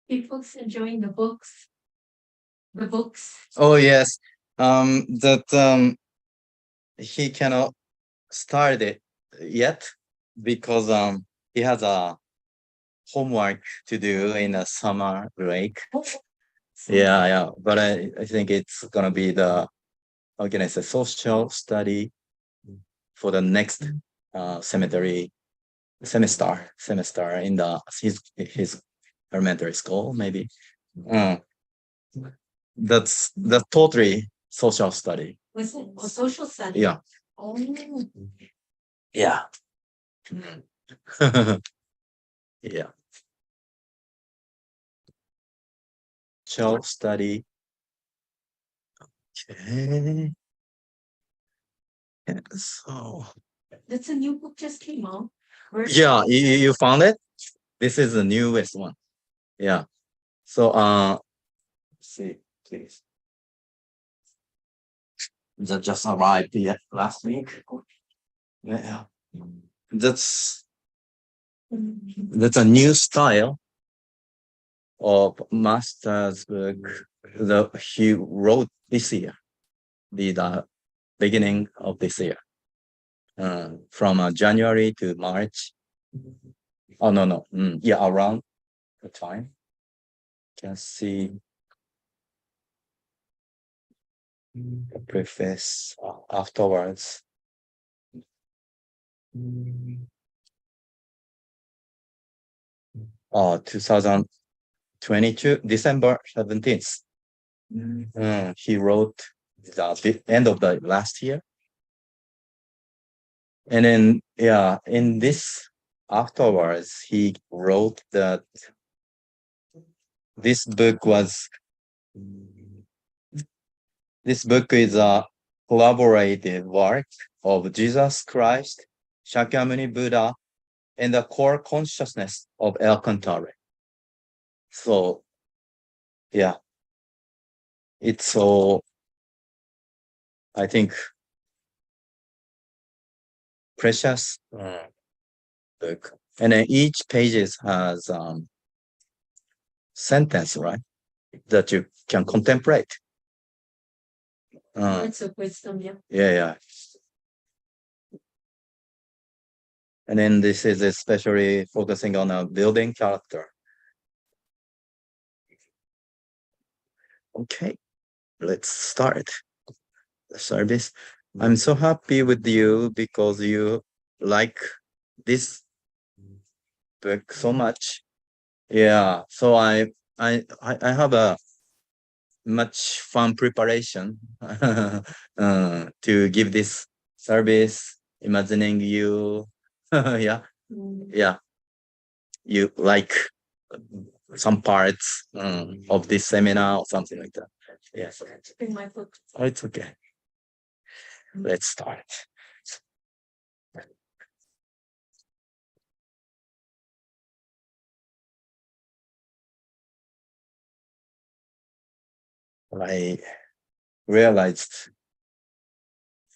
People's enjoying the books. The books. Oh yes. That he cannot start it yet because he has a homework to do in a summer break. Yeah, yeah. But I think it's gonna be the, how can I say, social study for the next cemetery semester in the his elementary school, maybe. Mm. That's totally social study. Was it a social study? Yeah. Oh, Yeah. Yeah. Social study. Okay. Yeah, so that's a new book just came out. yeah, you found it? This is the newest one. Yeah. So see, please. That just arrived last week. Yeah. That's a new style of master's book that he wrote this year, the beginning of this year, from January to March. Oh no, yeah, around the time. Can see the preface afterwards. 2022 December 17th. He wrote the end of the last year. And then, yeah, in this afterwards, he wrote that this book is a collaborative work of Jesus Christ, Shakyamuni Buddha, and the core consciousness of Alcantara. So, yeah, it's so, I think, precious book. And then each pages has sentence, right, that you can contemplate. Words of wisdom, yeah. Yeah. And then this is especially focusing on a building character. Okay, let's start the service. I'm so happy with you because you like this book so much. Yeah, so I have a much fun preparation to give this service, imagining you. Yeah, you like some parts of this seminar or something like that. Yeah. Bring my book. Oh, it's okay. Let's start. I realized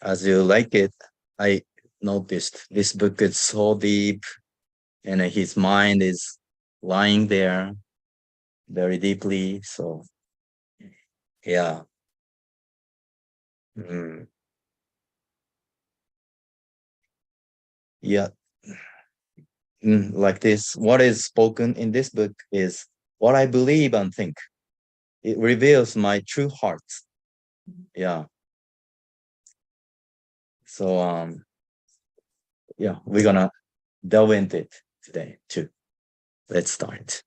as you like it, I noticed this book is so deep and his mind is lying there very deeply. So, yeah. Yeah. Like this, what is spoken in this book is what I believe and think. It reveals my true heart. Yeah. So yeah, we're gonna delve into it today too. Let's start.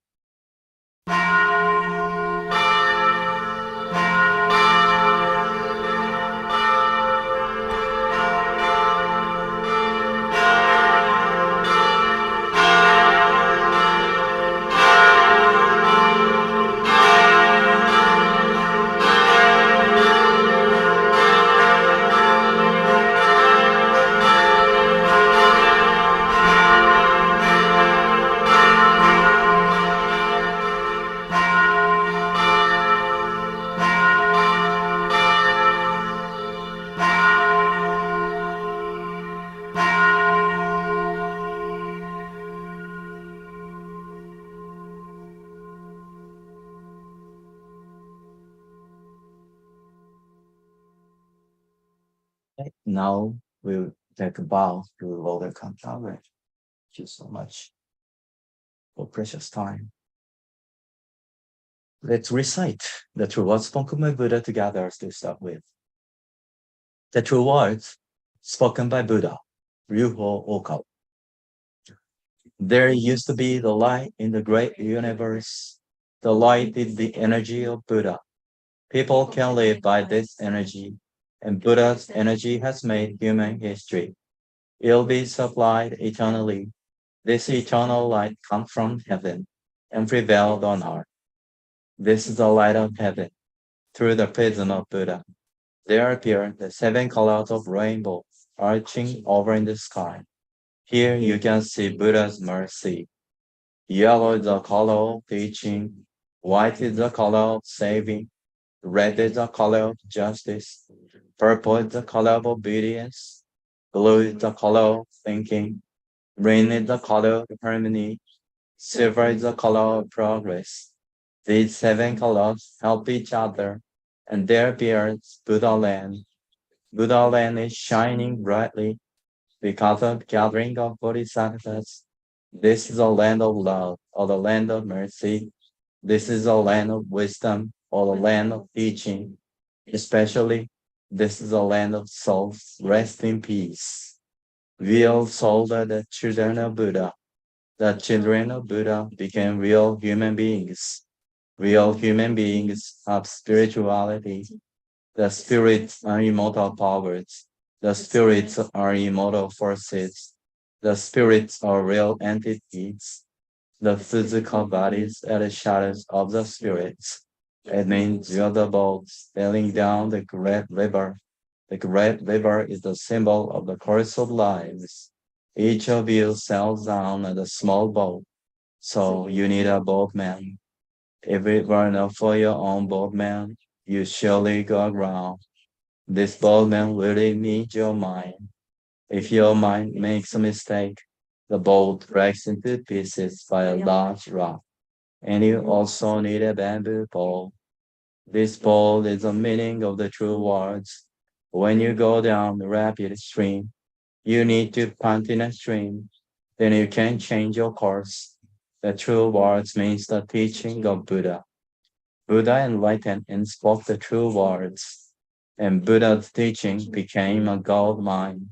Now we'll take a bow to Lord Cultivate. Thank you so much for precious time. Let's recite the true words spoken by Buddha together to start with. The true words spoken by Buddha, Ryuho Okao. There used to be the light in the great universe. The light is the energy of Buddha. People can live by this energy, and Buddha's energy has made human history. It'll be supplied eternally. This eternal light comes from heaven and prevailed on earth. This is the light of heaven. Through the prism of Buddha, there appear the seven colors of rainbow arching over in the sky. Here you can see Buddha's mercy. Yellow is the color of teaching, white is the color of saving, red is the color of justice, purple is the color of obedience, blue is the color of thinking, green is the color of harmony, silver is the color of progress. These seven colors help each other, and there appears Buddha land. Buddha land is shining brightly because of gathering of bodhisattvas. This is a land of love, or the land of mercy. This is a land of wisdom, or the land of teaching. Especially, this is a land of souls. Rest in peace. Real souls are the children of Buddha. The children of Buddha became real human beings. Real human beings have spirituality. The spirits are immortal powers. The spirits are immortal forces. The spirits are real entities. The physical bodies are the shadows of the spirits. It means you're the boat sailing down the great river. The great river is the symbol of the course of lives. Each of you sails down in a small boat, so you need a boatman. If it were not for your own boatman, you surely go aground. This boatman really needs your mind. If your mind makes a mistake, the boat breaks into pieces by a large rock. And you also need a bamboo pole. This pole is the meaning of the true words. When you go down the rapid stream, you need to punt in a stream. Then you can change your course. The true words means the teaching of Buddha. Buddha enlightened and spoke the true words, and Buddha's teaching became a gold mine.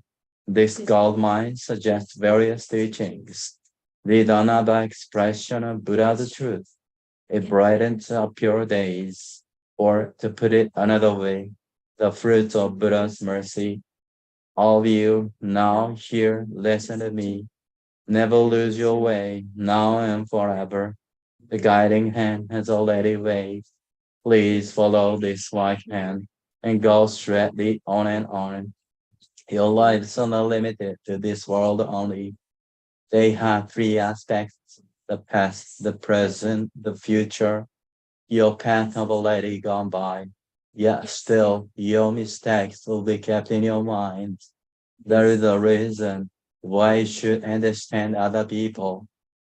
This gold mine suggests various teachings. Read another expression of Buddha's truth. It brightens up your days. Or to put it another way, the fruits of Buddha's mercy. All of you now here, listen to me. Never lose your way, now and forever. The guiding hand has already waved. Please follow this white hand and go straightly on and on. Your lives are not limited to this world only. They have three aspects: the past, the present, the future. Your path have already gone by, yet still your mistakes will be kept in your mind. There is a reason why you should understand other people,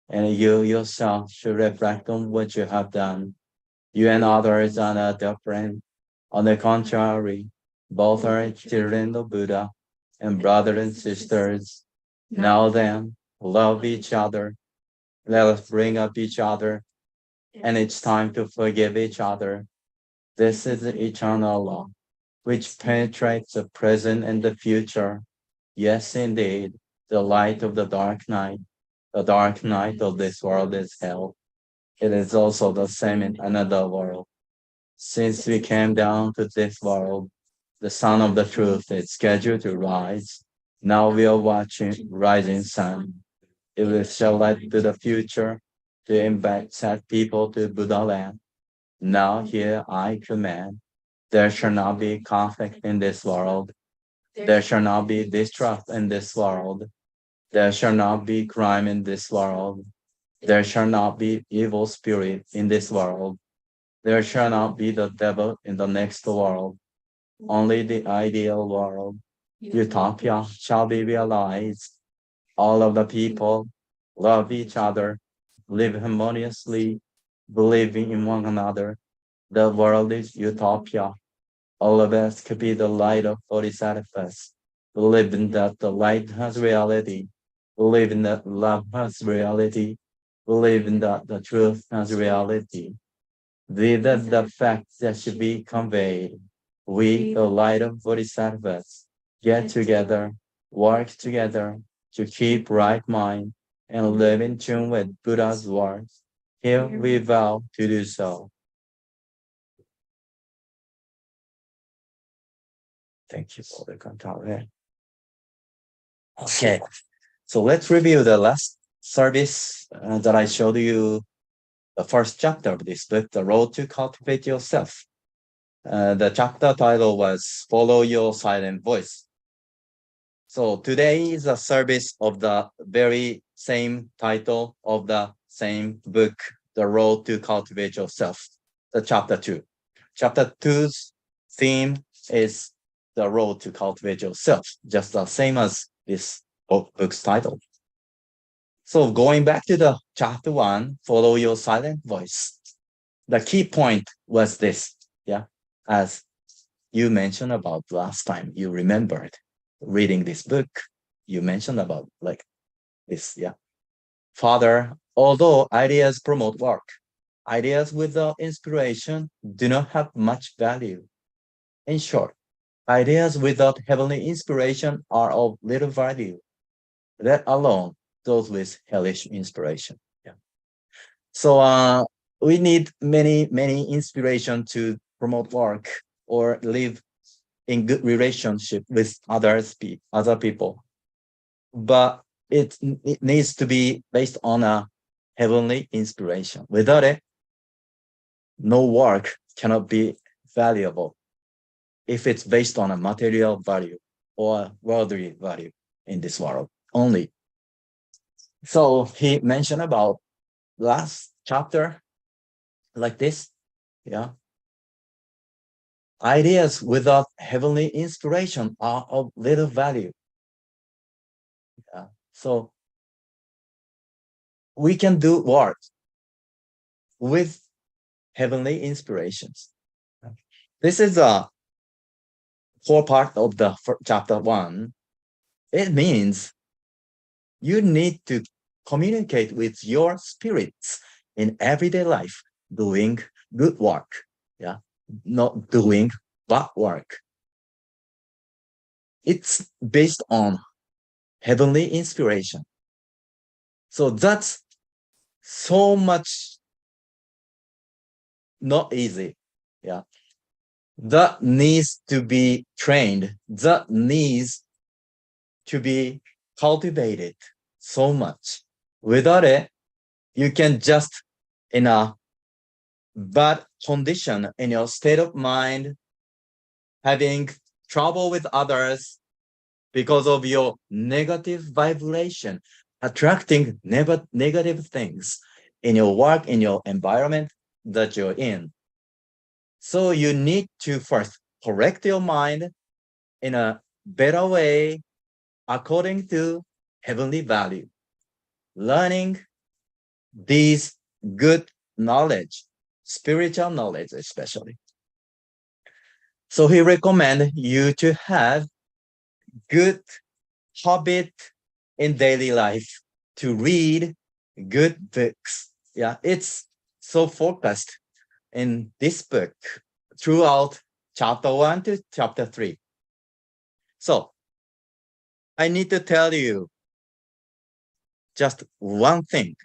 and you yourself should reflect on what you have done. You and others are not different. On the contrary, both are children of Buddha and brothers and sisters. Now then, love each other. Let us bring up each other, and it's time to forgive each other. This is the eternal law, which penetrates the present and the future. Yes, indeed, the light of the dark night. The dark night of this world is hell. It is also the same in another world. Since we came down to this world, the sun of the truth is scheduled to rise. Now we are watching rising sun. It will show light to the future to invite sad people to Buddha land. Now here I command, there shall not be conflict in this world. There shall not be distrust in this world. There shall not be crime in this world. There shall not be evil spirit in this world. There shall not be the devil in the next world. Only the ideal world, utopia, shall be realized. All of the people love each other, live harmoniously, believing in one another. The world is utopia. all of us could be the light of Bodhisattvas. Believe in that the light has reality. Believe in that love has reality. Believe in that the truth has reality. These are the facts that should be conveyed. We, the light of Bodhisattvas, get together, work together to keep right mind and live in tune with Buddha's words. Here we vow to do so. Thank you for the contact. Okay, so let's review the last service that I showed you, the first chapter of this book, The Road to Cultivate Yourself. The chapter title was Follow Your Silent Voice. So today is a service of the very same title of the same book, The Road to Cultivate Yourself, the chapter 2. Chapter 2's theme is The Road to Cultivate Yourself, just the same as this book's title. So going back to the chapter 1, Follow Your Silent Voice. The key point was this, yeah, as you mentioned about last time, you remembered reading this book, you mentioned about like this, yeah. Father, although ideas promote work, ideas without inspiration do not have much value. In short, ideas without heavenly inspiration are of little value, let alone those with hellish inspiration. Yeah. So we need many inspiration to promote work or live in good relationship with other people. But it needs to be based on a heavenly inspiration. Without it, no work cannot be valuable if it's based on a material value or worldly value in this world only. So he mentioned about last chapter like this, yeah. Ideas without heavenly inspiration are of little value. Yeah. So we can do work with heavenly inspirations. This is a core part of the chapter 1. It means you need to communicate with your spirits in everyday life, doing good work, yeah, not doing bad work. It's based on heavenly inspiration. So that's so much not easy, yeah. That needs to be trained. That needs to be cultivated so much. Without it, you can just in a bad condition in your state of mind, having trouble with others because of your negative vibration, attracting negative things in your work, in your environment that you're in. So you need to first correct your mind in a better way according to heavenly value, learning these good knowledge, spiritual knowledge especially. So he recommends you to have good habit in daily life, to read good books. Yeah, it's so focused in this book throughout chapter 1 to chapter 3. So I need to tell you just one thing.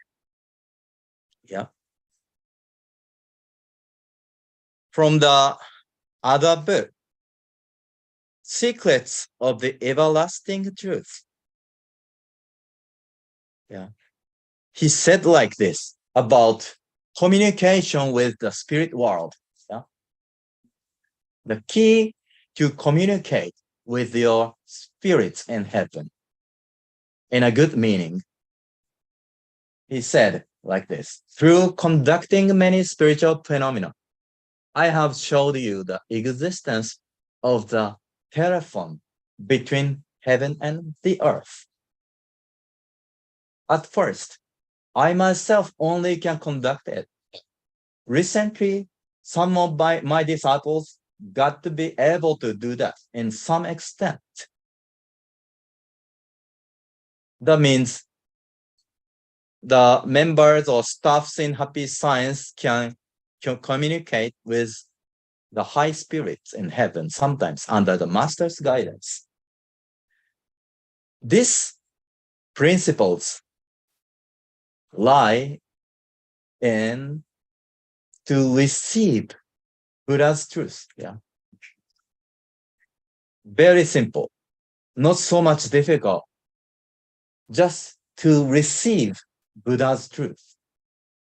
Yeah. From the other book, Secrets of the Everlasting Truth. Yeah. He said like this about communication with the spirit world. Yeah. The key to communicate with your spirits in heaven in a good meaning. He said like this, through conducting many spiritual phenomena, I have showed you the existence of the telephone between heaven and the earth. At first, I myself only can conduct it. Recently, some of my disciples got to be able to do that in some extent. That means the members or staffs in Happy Science can communicate with the high spirits in heaven, sometimes under the master's guidance. These principles lie in to receive Buddha's truth. Yeah. Very simple, not so much difficult. Just to receive Buddha's truth.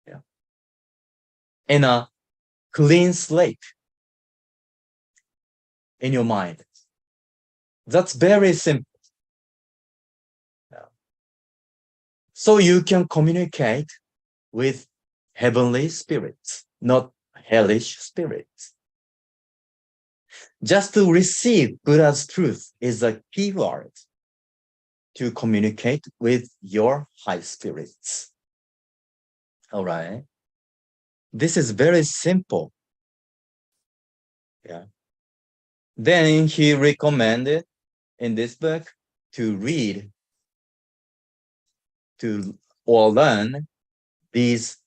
Yeah. In a clean slate in your mind. That's very simple. Yeah. So you can communicate with heavenly spirits, not hellish spirits. Just to receive Buddha's truth is a key word to communicate with your high spirits. All right. This is very simple. Yeah. Then he recommended in this book to read or learn these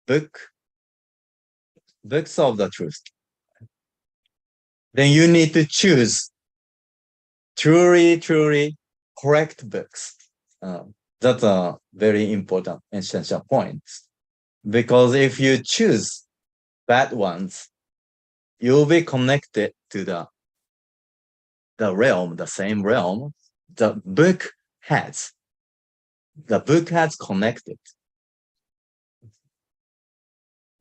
books of the truth. Then you need to choose truly correct books. That's a very important essential point. Because if you choose bad ones, you'll be connected to the realm, the same realm the book has. The book has connected.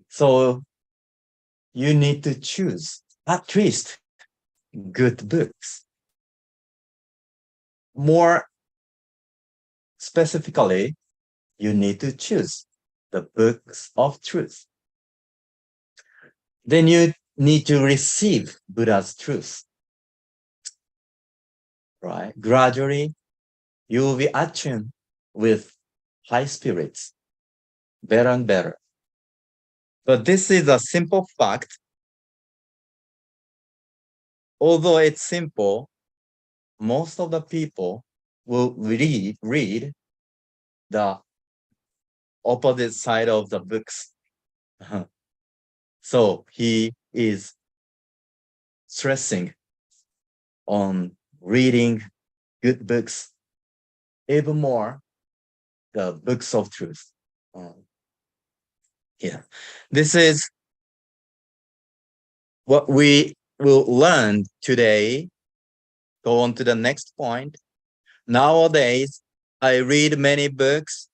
So you need to choose at least good books. More specifically, you need to choose the books of truth. Then you need to receive Buddha's truth. Right? Gradually, you will be attuned with high spirits better and better. But this is a simple fact. Although it's simple, most of the people will read the opposite side of the books. So he is stressing on reading good books, even more the books of truth. Yeah, this is what we will learn today. Go on to the next point. Nowadays, I read many books.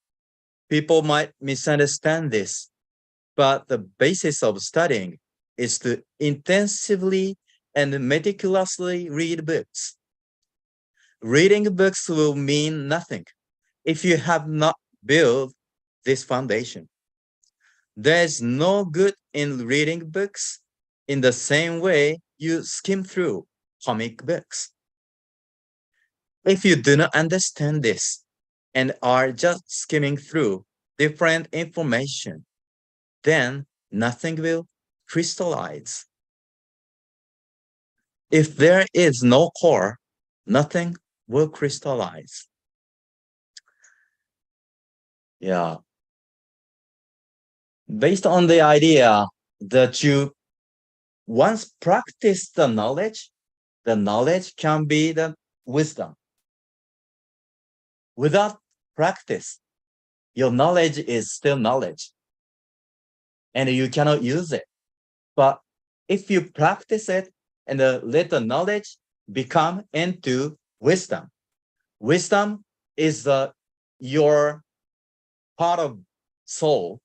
People might misunderstand this, but the basis of studying is to intensively and meticulously read books. Reading books will mean nothing if you have not built this foundation. There's no good in reading books in the same way you skim through comic books. If you do not understand this and are just skimming through different information, then nothing will crystallize. If there is no core, nothing will crystallize. Yeah. Based on the idea that you once practice the knowledge can be the wisdom. Without practice, your knowledge is still knowledge and you cannot use it. But if you practice it and let the knowledge become into wisdom, wisdom is your part of soul,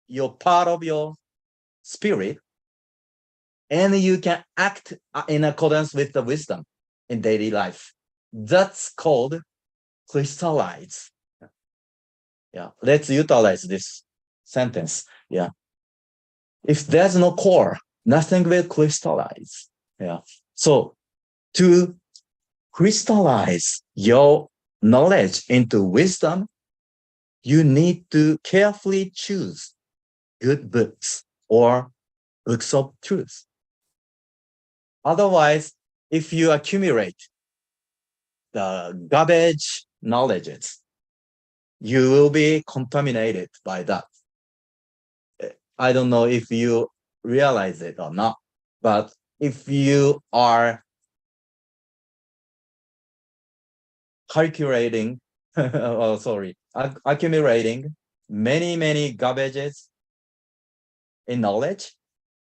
your part of your spirit, and you can act in accordance with the wisdom in daily life. That's called crystallize. Yeah, let's utilize this sentence. Yeah. If there's no core, nothing will crystallize. Yeah. So to crystallize your knowledge into wisdom, you need to carefully choose good books or books of truth. Otherwise, if you accumulate the garbage knowledges, you will be contaminated by that. I don't know if you realize it or not, but if you are calculating, oh, sorry, accumulating many garbages in knowledge,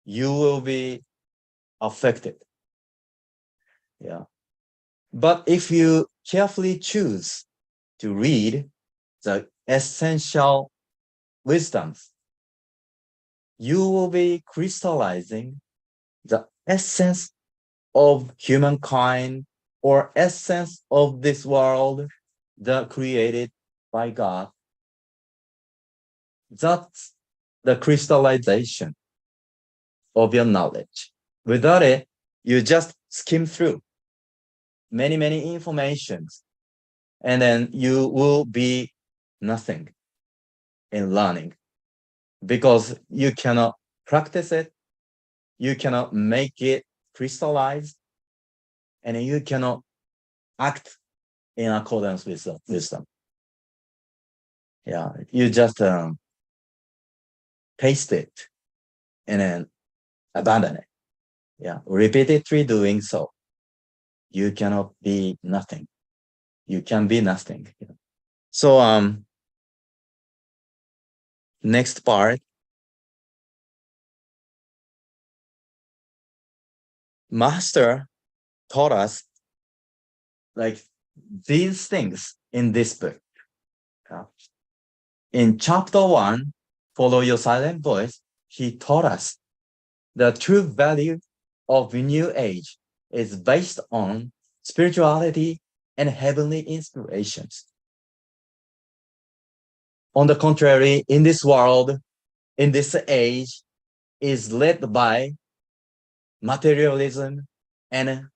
you will be affected. Yeah. But if you carefully choose to read the essential wisdoms, you will be crystallizing the essence of humankind or essence of this world that created by God. That's the crystallization of your knowledge. Without it, you just skim through many informations, and then you will be nothing in learning because you cannot practice it, you cannot make it crystallized, and you cannot act in accordance with the wisdom. Yeah, you just taste it and then abandon it. Yeah, repeatedly doing so, you cannot be nothing. You can be nothing. So next part, Master taught us like these things in this book. In chapter 1, Follow Your Silent Voice, he taught us the true value of New Age is based on spirituality and heavenly inspirations. On the contrary, in this world, in this age, is led by materialism and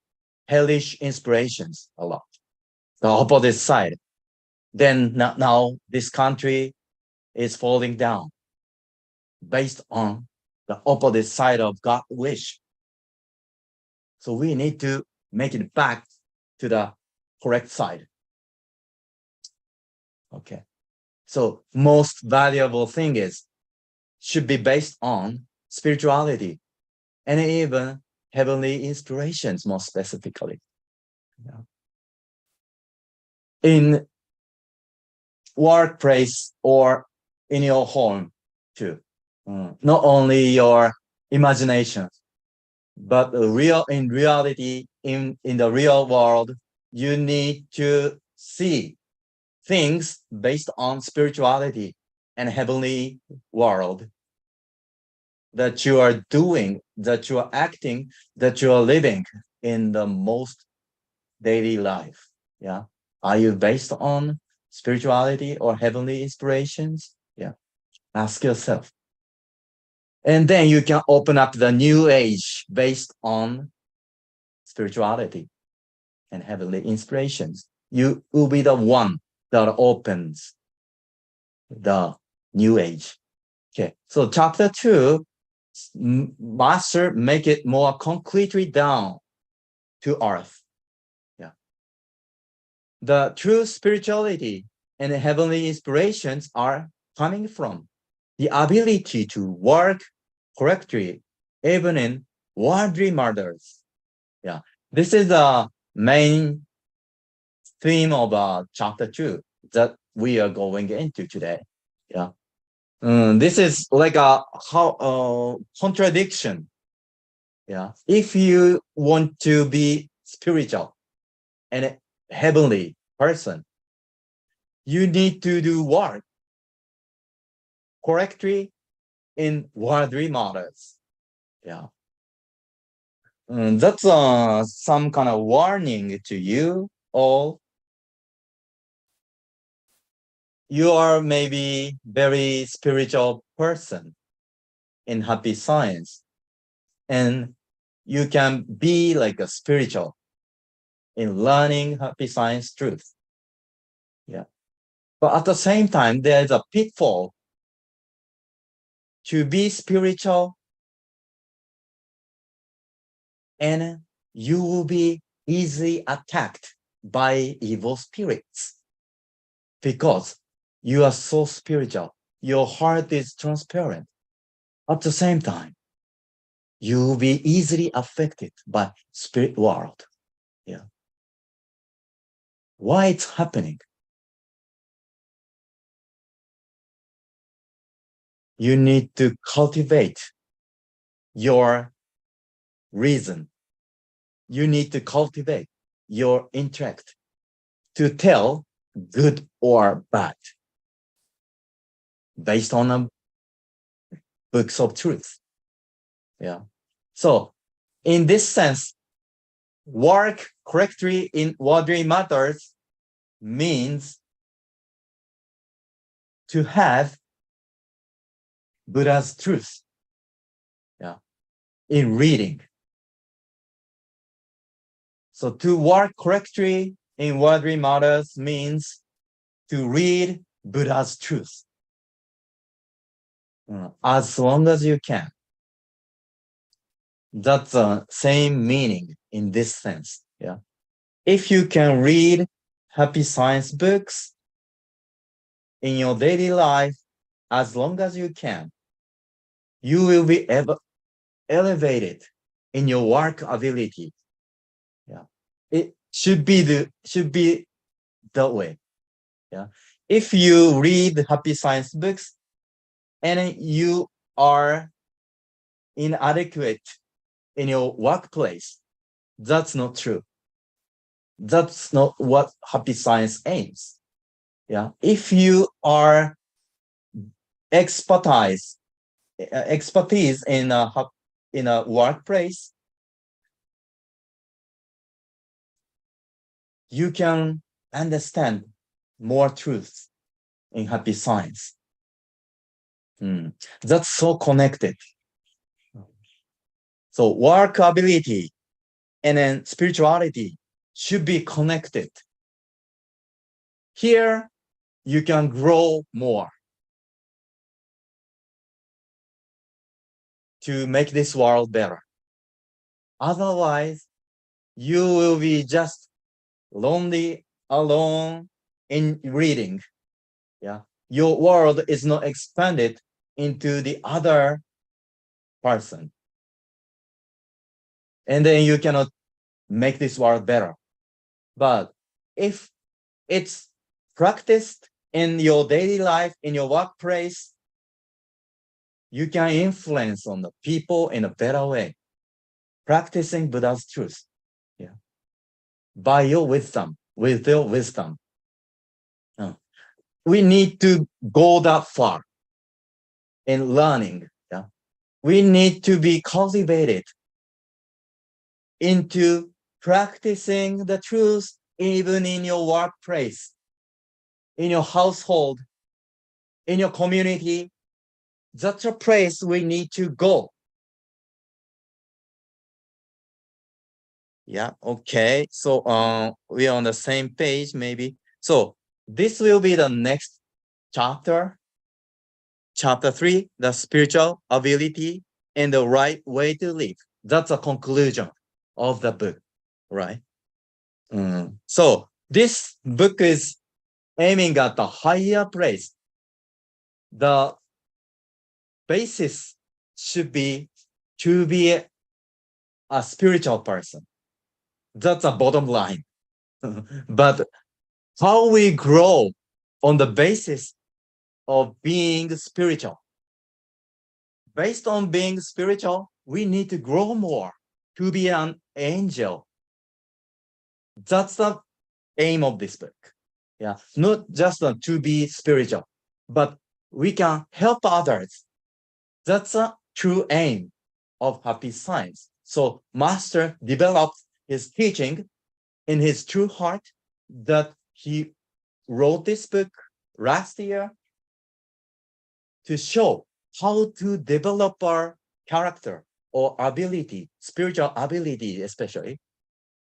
hellish inspirations a lot. The opposite side. Then now this country is falling down based on the opposite side of God's wish. So we need to make it back to the correct side. Okay. So most valuable thing should be based on spirituality and even heavenly inspirations, more specifically. Yeah. In workplace or in your home too. Not only your imagination, but in reality, in the real world, you need to see things based on spirituality and heavenly world that you are doing, that you are acting, that you are living in the most daily life. Yeah. Are you based on spirituality or heavenly inspirations? Yeah. Ask yourself. And then you can open up the new age based on spirituality and heavenly inspirations. You will be the one that opens the new age. Okay. So chapter 2, Master make it more concretely down to earth. Yeah. The true spirituality and the heavenly inspirations are coming from the ability to work correctly, even in worldly matters. Yeah. This is the main theme of chapter 2 that we are going into today. Yeah. This is like a contradiction. Yeah. If you want to be spiritual and a heavenly person, you need to do work correctly in worldly matters. Yeah. That's some kind of warning to you all. You are maybe very spiritual person in happy science, and you can be like a spiritual in learning happy science truth. Yeah. But at the same time, there is a pitfall to be spiritual and you will be easily attacked by evil spirits because you are so spiritual. Your heart is transparent. At the same time, you will be easily affected by spirit world. Yeah. Why it's happening? You need to cultivate your reason. You need to cultivate your intellect to tell good or bad based on books of truth. Yeah. So in this sense, work correctly in worldly matters means to have Buddha's truth. Yeah. In reading. So to work correctly in worldly matters means to read Buddha's truth as long as you can. That's the same meaning in this sense. Yeah. If you can read happy science books in your daily life as long as you can, you will be elevated in your work ability. Yeah. It should be that way. Yeah. If you read happy science books and you are inadequate in your workplace, that's not true. That's not what happy science aims. Yeah. If you are expertise in a workplace, you can understand more truth in happy science. That's so connected. So work ability and then spirituality should be connected. Here, you can grow more to make this world better. Otherwise, you will be just lonely, alone in reading. Yeah. Your world is not expanded into the other person. And then you cannot make this world better. But if it's practiced in your daily life, in your workplace, you can influence on the people in a better way. Practicing Buddha's truth. Yeah. By your wisdom, with your wisdom. We need to go that far in learning. Yeah. We need to be cultivated into practicing the truth even in your workplace, in your household, in your community. That's a place we need to go. Yeah, okay. So we are on the same page, maybe. So this will be the next chapter. Chapter 3, the spiritual ability and the right way to live. That's a conclusion of the book, right? So this book is aiming at the higher place. The basis should be to be a spiritual person. That's a bottom line. But how we grow on the basis of being spiritual. Based on being spiritual, we need to grow more to be an angel. That's the aim of this book. Yeah, not just to be spiritual, but we can help others. That's a true aim of happy science. So Master developed his teaching in his true heart that he wrote this book last year to show how to develop our character or ability, spiritual ability especially,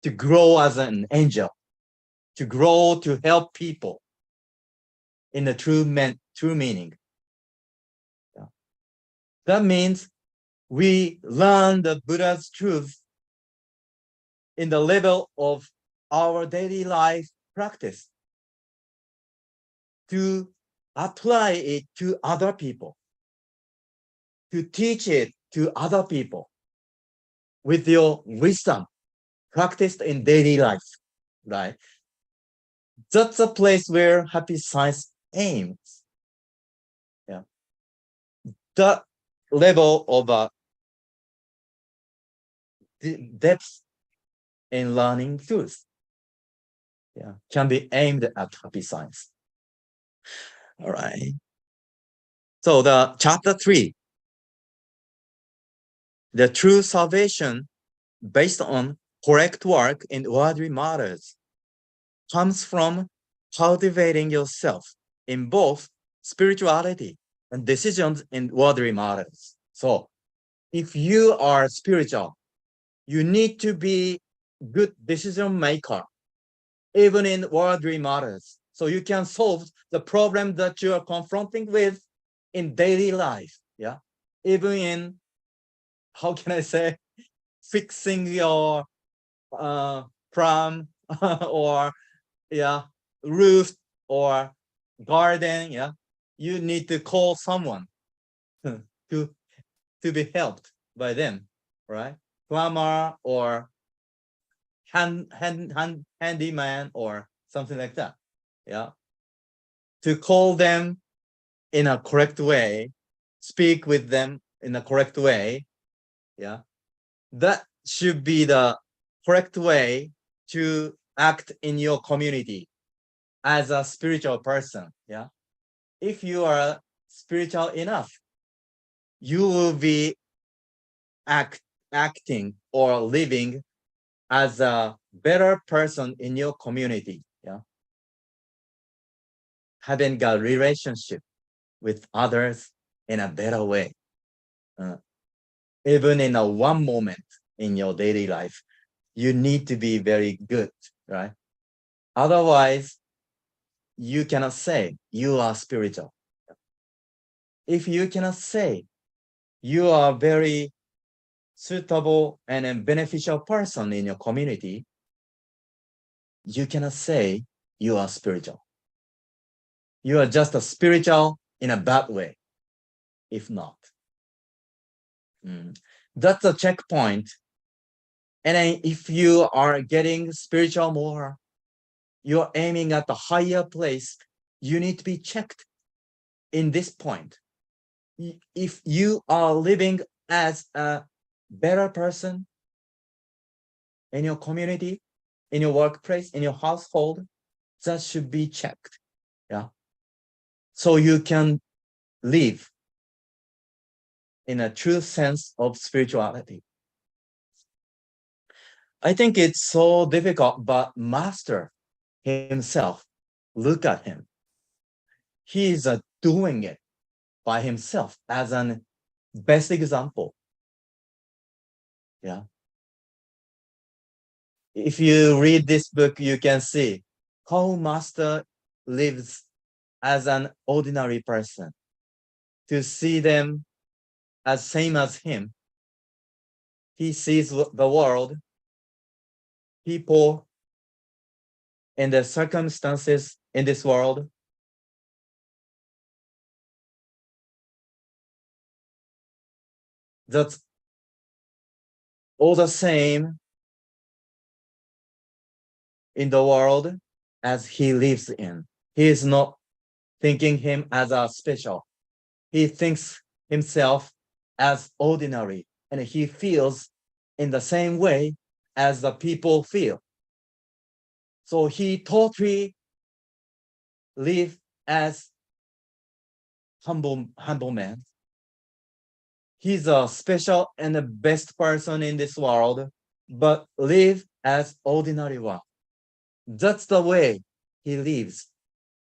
to grow as an angel, to grow to help people in the true meaning. Yeah. That means we learn the Buddha's truth in the level of our daily life practice to apply it to other people, to teach it to other people with your wisdom practiced in daily life, right? That's a place where happy science aims. Yeah. The level of depth in learning tools, yeah, can be aimed at happy science. All right. So the chapter 3, the true salvation based on correct work in worldly matters, comes from cultivating yourself in both spirituality and decisions in worldly matters. So if you are spiritual, you need to be good decision maker, even in worldly matters. So you can solve the problem that you are confronting with in daily life. Yeah. Even in, how can I say, fixing your pram or yeah, roof or garden. Yeah. You need to call someone to to be helped by them, right? Plumber or handyman or something like that. Yeah. To call them in a correct way, speak with them in a correct way. Yeah. That should be the correct way to act in your community as a spiritual person. Yeah. If you are spiritual enough, you will be acting or living as a better person in your community. Yeah. Having a relationship with others in a better way. Even in a one moment in your daily life, you need to be very good, right? Otherwise, you cannot say you are spiritual. If you cannot say you are very suitable and a beneficial person in your community, you cannot say you are spiritual. You are just a spiritual in a bad way, if not. That's a checkpoint. And then if you are getting spiritual more, you're aiming at a higher place, you need to be checked in this point. If you are living as a better person in your community, in your workplace, in your household, that should be checked. Yeah. So you can live in a true sense of spirituality. I think it's so difficult, but Master himself, look at him. He is doing it by himself as an best example. Yeah. If you read this book, you can see how Master lives as an ordinary person. To see them as same as him, he sees the world, people, and the circumstances in this world. That's all the same in the world as he lives in. He is not thinking him as a special. He thinks himself as ordinary, and he feels in the same way as the people feel. So he totally live as humble man. He's a special and the best person in this world, but live as ordinary one. That's the way he lives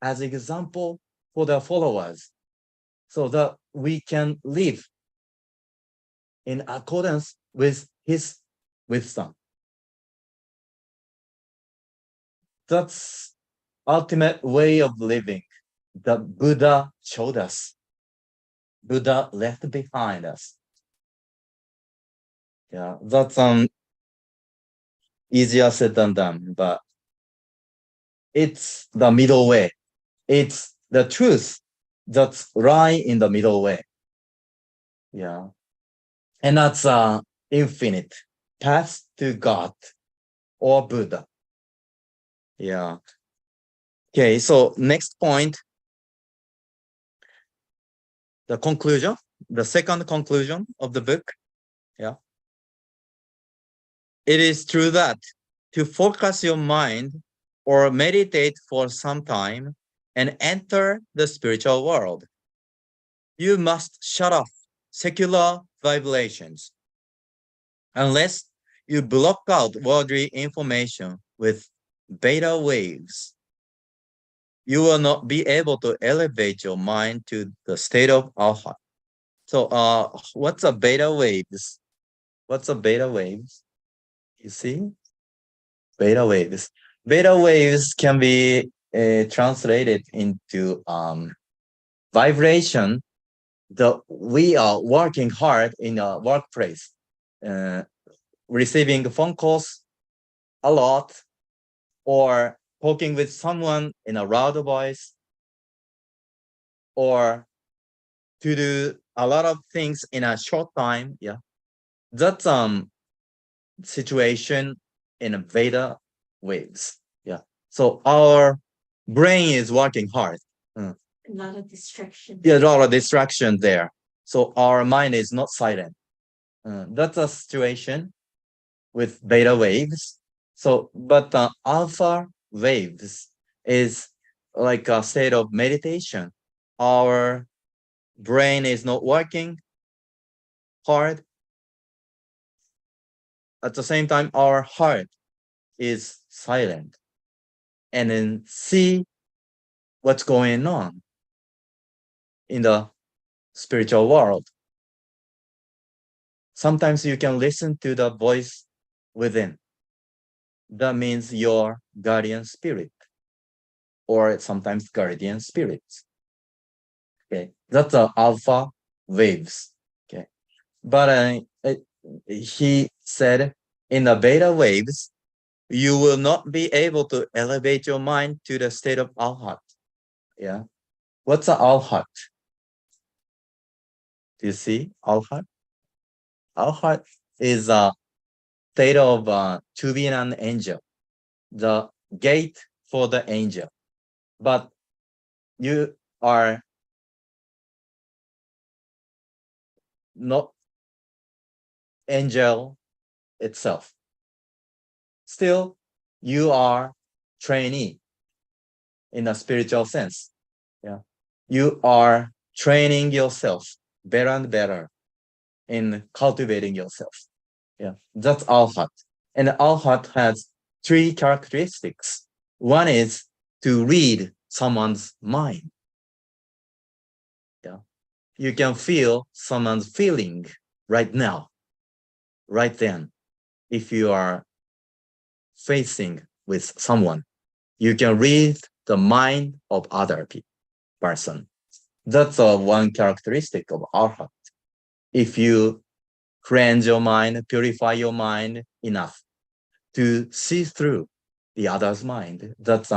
as example for the followers, so that we can live in accordance with his wisdom. That's ultimate way of living that Buddha showed us. Buddha left behind us. Yeah, that's easier said than done, but it's the middle way. It's the truth that's right in the middle way. Yeah. And that's infinite path to God or Buddha. Yeah. Okay, so next point, the conclusion, the second conclusion of the book. Yeah. It is true that to focus your mind or meditate for some time and enter the spiritual world, you must shut off secular vibrations. Unless you block out worldly information with beta waves, you will not be able to elevate your mind to the state of alpha. So, what's a beta waves? What's a beta waves? You see, beta waves. Beta waves can be translated into vibration that we are working hard in a workplace, uh, receiving phone calls a lot, or talking with someone in a loud voice, or to do a lot of things in a short time. Yeah, that's situation in a beta waves. Yeah, so our brain is working hard. A lot of distraction. Yeah, a lot of distraction there. So our mind is not silent. That's a situation with beta waves. So, but alpha waves is like a state of meditation. Our brain is not working hard. At the same time, our heart is silent. And then see what's going on in the spiritual world. Sometimes you can listen to the voice within. That means your guardian spirit, or sometimes guardian spirits. Okay, that's the alpha waves. Okay, but he said in the beta waves, you will not be able to elevate your mind to the state of alhat. Yeah, what's the alhat? Do you see alhat? Alhat is a state of to be an angel, the gate for the angel. But you are not angel itself. Still, you are trainee in a spiritual sense. Yeah, you are training yourself better and better in cultivating yourself. Yeah, that's alhat. And alhat has three characteristics. One is to read someone's mind. Yeah, you can feel someone's feeling right now, right then. If you are facing with someone, you can read the mind of other person. That's one characteristic of arhat. If you cleanse your mind, purify your mind enough to see through the other's mind, that's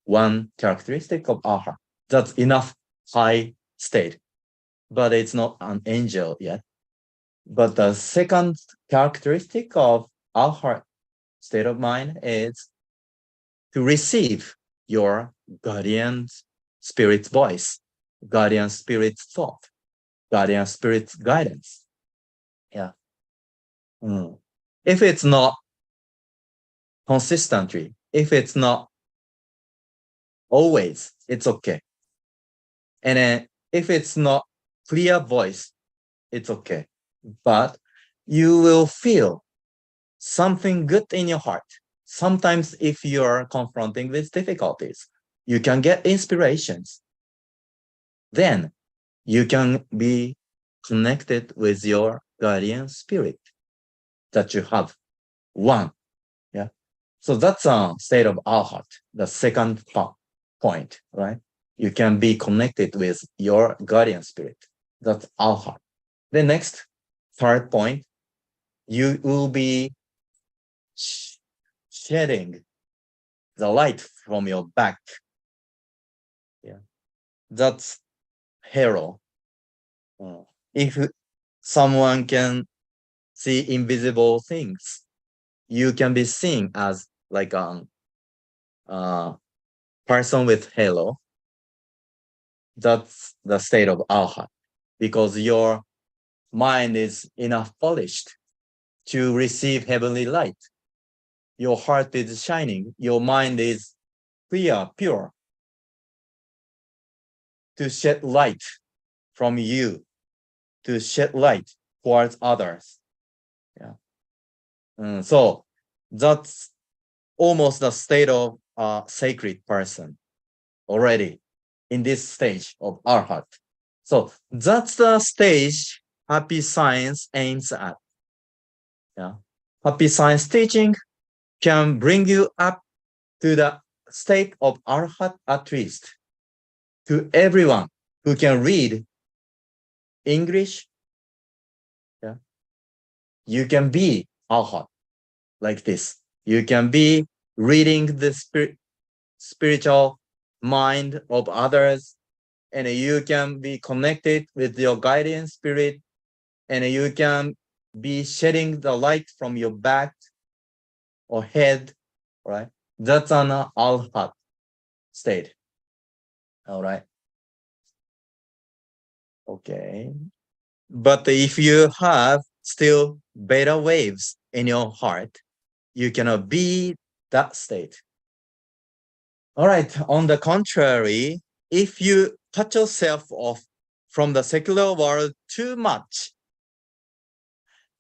one characteristic of arhat. That's enough high state, but it's not an angel yet. But the second characteristic of arhat state of mind is to receive your guardian spirit's voice, guardian spirit's thought, guardian spirit's guidance. Yeah. If it's not consistently, if it's not always, it's okay. And then if it's not clear voice, it's okay. But you will feel something good in your heart. Sometimes if you're confronting with difficulties, you can get inspirations. Then you can be connected with your guardian spirit that you have. One. Yeah. So that's a state of arhat, the second point, right? You can be connected with your guardian spirit. That's arhat. The next, third point, you will be shedding the light from your back. Yeah, that's hero. If someone can see invisible things, you can be seen as like a person with halo. That's the state of arhat, because your mind is enough polished to receive heavenly light. Your heart is shining. Your mind is clear, pure, to shed light from you, to shed light towards others. Yeah. So that's almost the state of a sacred person already in this stage of arhat. So that's the stage happy science aims at. Yeah. Happy science teaching can bring you up to the state of arhat at least. To everyone who can read English, yeah, you can be arhat like this. You can be reading the spiritual mind of others, and you can be connected with your guardian spirit, and you can be shedding the light from your back or head, right? That's an arhat state. All right. Okay. But if you have still beta waves in your heart, you cannot be that state. All right. On the contrary, if you cut yourself off from the secular world too much,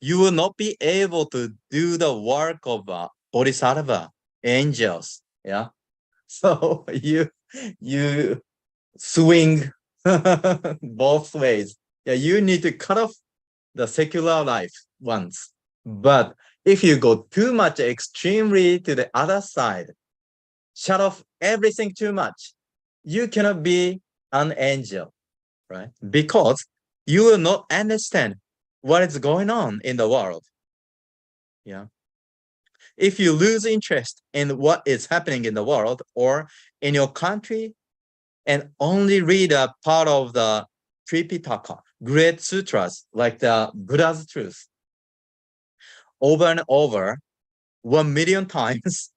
you will not be able to do the work of bodhisattva, angels. Yeah. So you swing both ways. Yeah, you need to cut off the secular life once. But if you go too much extremely to the other side, shut off everything too much, you cannot be an angel, right? Because you will not understand what is going on in the world. Yeah. If you lose interest in what is happening in the world or in your country and only read a part of the Tripitaka, great sutras like the Buddha's truth, over and over, 1 million times,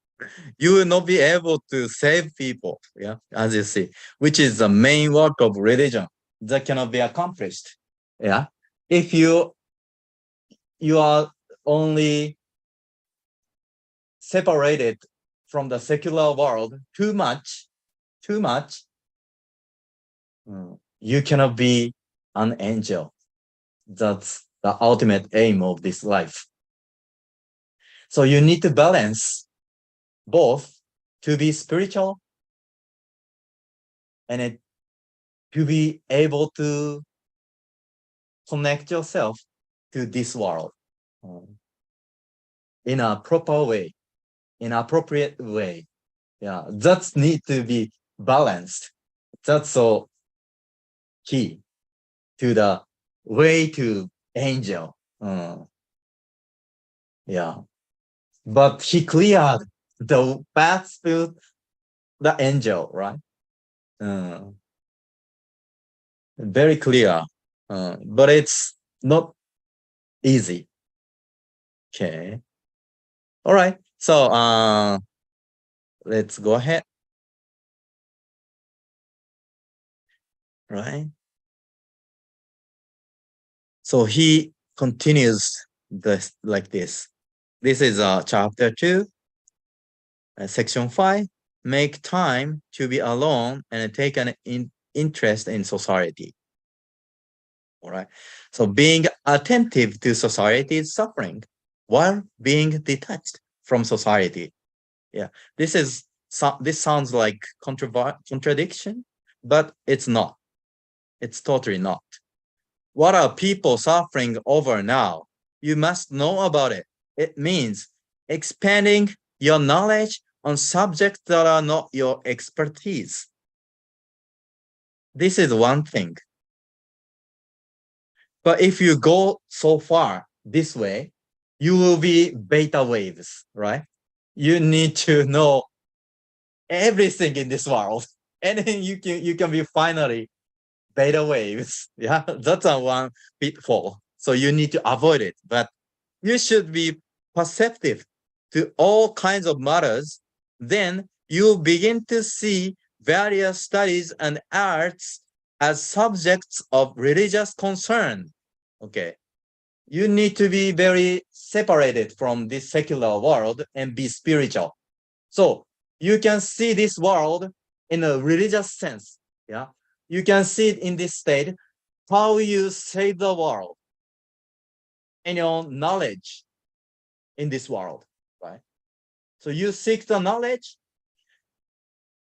you will not be able to save people, yeah, as you see, which is the main work of religion that cannot be accomplished. Yeah. If you are only separated from the secular world too much, you cannot be an angel. That's the ultimate aim of this life. So you need to balance both to be spiritual and to be able to connect yourself to this world in a proper way, in appropriate way. Yeah, that's need to be balanced. That's so key to the way to angel. Yeah, but he cleared the path to the angel, right? Very clear, but it's not easy. Okay. All right. So let's go ahead. Right. So he continues this like this. This is chapter 2, section 5. Make time to be alone and take an interest in society. All right. So being attentive to society is suffering while being detached from society. Yeah. This sounds like contradiction, but it's not. It's totally not. What are people suffering over now? You must know about it. It means expanding your knowledge on subjects that are not your expertise. This is one thing. But if you go so far this way, you will be beta waves, right? you need to know everything in this world. And then you can be finally beta waves. Yeah, that's a one pitfall. So you need to avoid it. But you should be perceptive to all kinds of matters. Then you begin to see various studies and arts as subjects of religious concern. Okay. You need to be very separated from this secular world and be spiritual. So you can see this world in a religious sense. Yeah. You can see it in this state, how you save the world and your knowledge in this world, right? So you seek the knowledge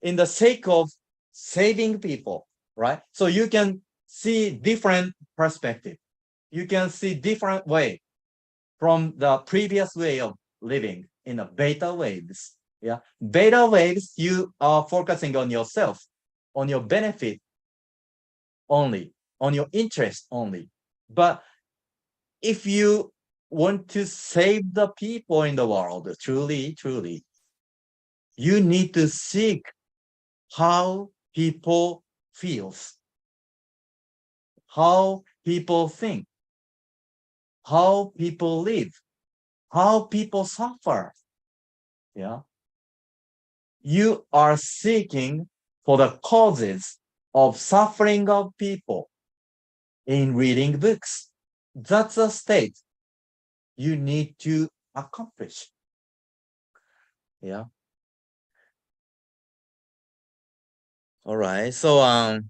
in the sake of saving people, right? So you can see different perspective. You can see different way from the previous way of living in the beta waves. Yeah, beta waves, you are focusing on yourself, on your benefit only, on your interest only. But if you want to save the people in the world, truly, truly, you need to seek how people feels, how people think, how people live, how people suffer. Yeah. You are seeking for the causes of suffering of people in reading books. That's a state you need to accomplish. Yeah. All right. So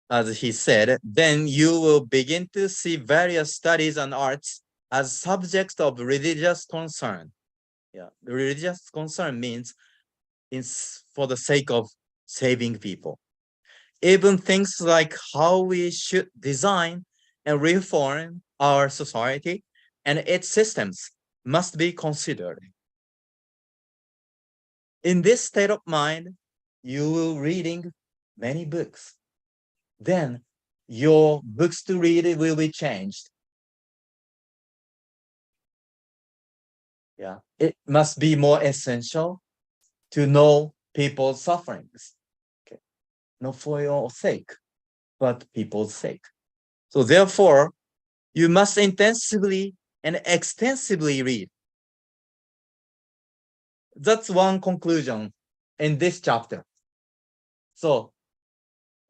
as he said, then you will begin to see various studies and arts as subjects of religious concern. Yeah. Religious concern means it's for the sake of saving people. Even things like how we should design and reform our society and its systems must be considered. In this state of mind, you will reading many books. Then your books to read will be changed. Yeah, it must be more essential to know people's sufferings. Okay, not for your sake, but people's sake. So therefore, you must intensively and extensively read. That's one conclusion in this chapter. So,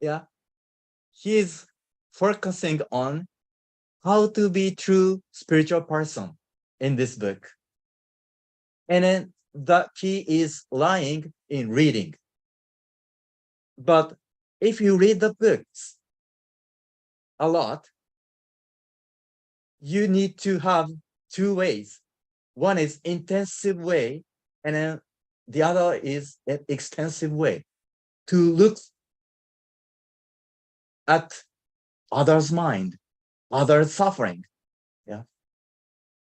yeah, he's focusing on how to be true spiritual person in this book. And then the key is lying in reading. But if you read the books a lot, you need to have two ways. One is intensive way, and then the other is an extensive way to look at others' mind, others' suffering. Yeah.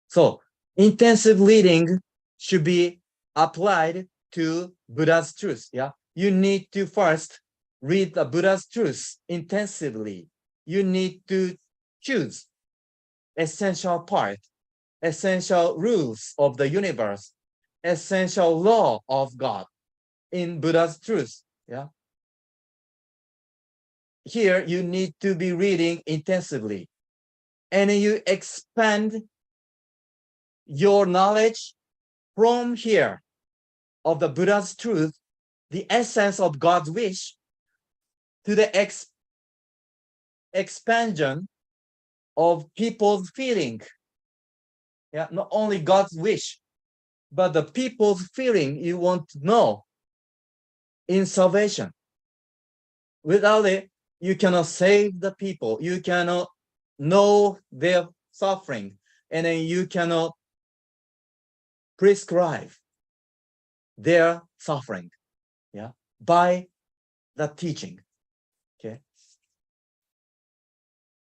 So intensive reading should be applied to Buddha's truth. Yeah. You need to first read the Buddha's truth intensively. You need to choose essential part, essential rules of the universe, essential law of God in Buddha's truth. Yeah. Here you need to be reading intensively, and you expand your knowledge from here of the Buddha's truth, the essence of God's wish, to the expansion of people's feeling. Yeah, not only God's wish, but the people's feeling you want to know in salvation. Without it, you cannot save the people. You cannot know their suffering, and then you cannot prescribe their suffering. Yeah, by the teaching. Okay.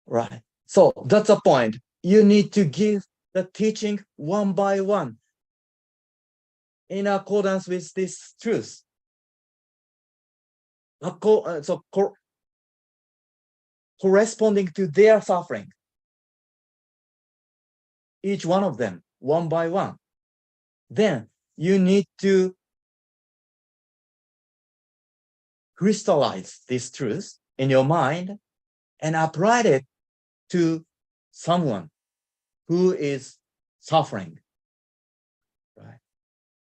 Right. So that's the point. You need to give the teaching one by one in accordance with this truth. Corresponding to their suffering, each one of them, one by one. Then you need to crystallize this truth in your mind and apply it to someone who is suffering, right?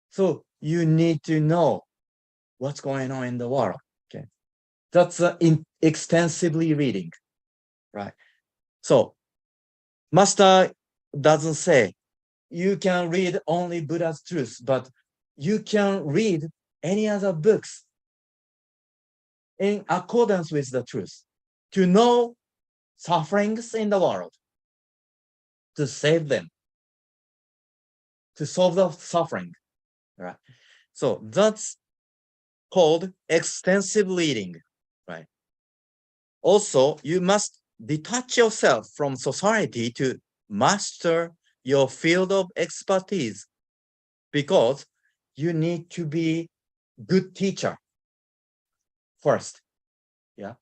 So you need to know what's going on in the world. Okay, that's extensively reading, right? So Master doesn't say you can read only Buddha's truth, but you can read any other books in accordance with the truth to know sufferings in the world, to save them, to solve the suffering, right? So that's called extensive reading, right? Also, you must detach yourself from society to master your field of expertise because you need to be good teacher first, yeah,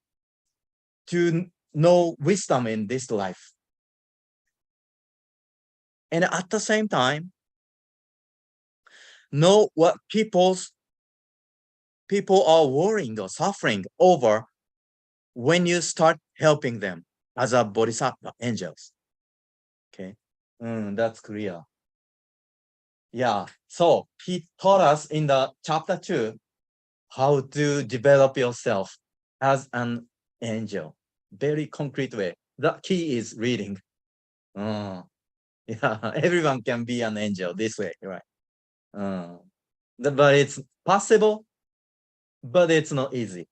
to know wisdom in this life. And at the same time, know what people are worrying or suffering over when you start helping them as a bodhisattva angels. Okay, that's clear. Yeah, so he taught us in the chapter 2 how to develop yourself as an angel. Very concrete way. The key is reading. Yeah, everyone can be an angel this way, right? But it's possible, but it's not easy.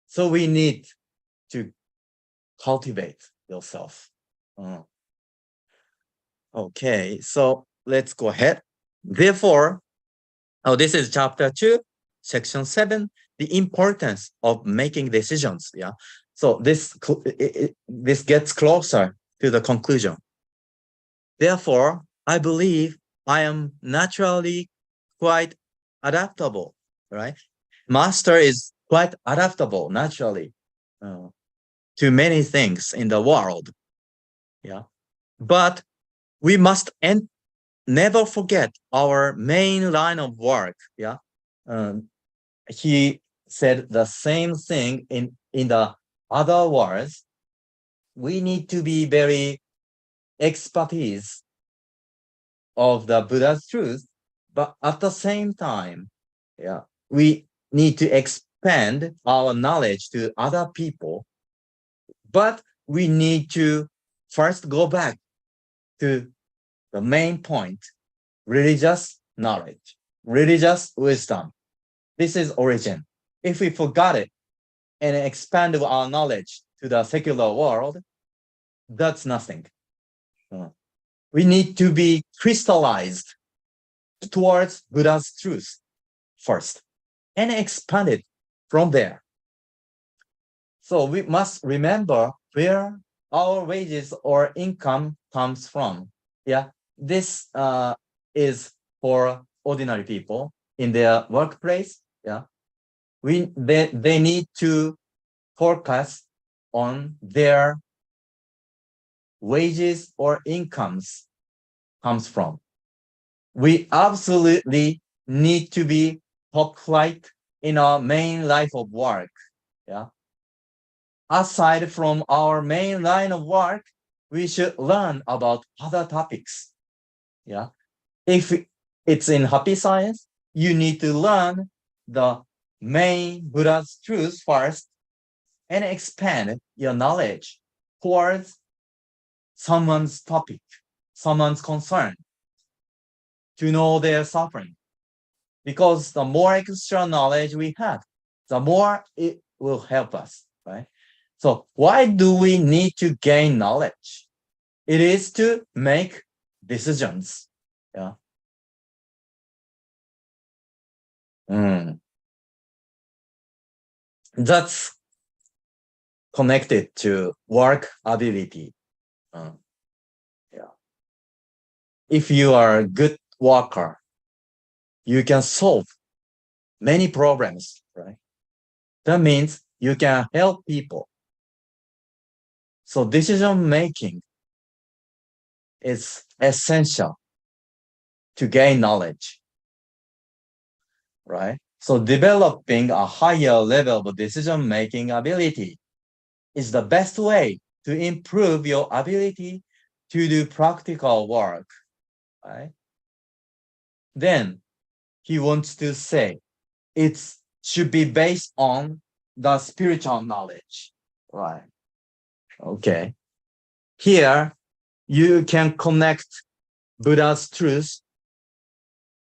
So we need to cultivate yourself. Okay, so let's go ahead. Therefore, this is chapter 2, section 7, the importance of making decisions. Yeah. So this gets closer to the conclusion. Therefore, I believe I am naturally quite adaptable, right? Master is quite adaptable naturally to many things in the world. Yeah. But we must never forget our main line of work. Yeah. He said the same thing in the other words. We need to be very expertise of the Buddha's truth, but at the same time, yeah, we need to expand our knowledge to other people, but we need to first go back to the main point, religious knowledge, religious wisdom. This is origin. If we forgot it and expand our knowledge to the secular world, that's nothing. We need to be crystallized towards Buddha's truth first and expand it from there. So we must remember where our wages or income comes from. Yeah, this is for ordinary people in their workplace. Yeah, they need to focus on their wages or incomes comes from. We absolutely need to be top flight in our main life of work. Yeah. Aside from our main line of work, we should learn about other topics. Yeah. If it's in happy science, you need to learn the main Buddha's truth first and expand your knowledge towards someone's topic, someone's concern, to know their suffering. Because the more extra knowledge we have, the more it will help us, right? So why do we need to gain knowledge? It is to make decisions. Yeah. That's connected to work ability. Yeah. If you are a good worker, you can solve many problems, right? That means you can help people. So decision making is essential to gain knowledge. right? So developing a higher level of decision-making ability is the best way to improve your ability to do practical work, right? Then he wants to say it should be based on the spiritual knowledge, right? Okay. Here, you can connect Buddha's truth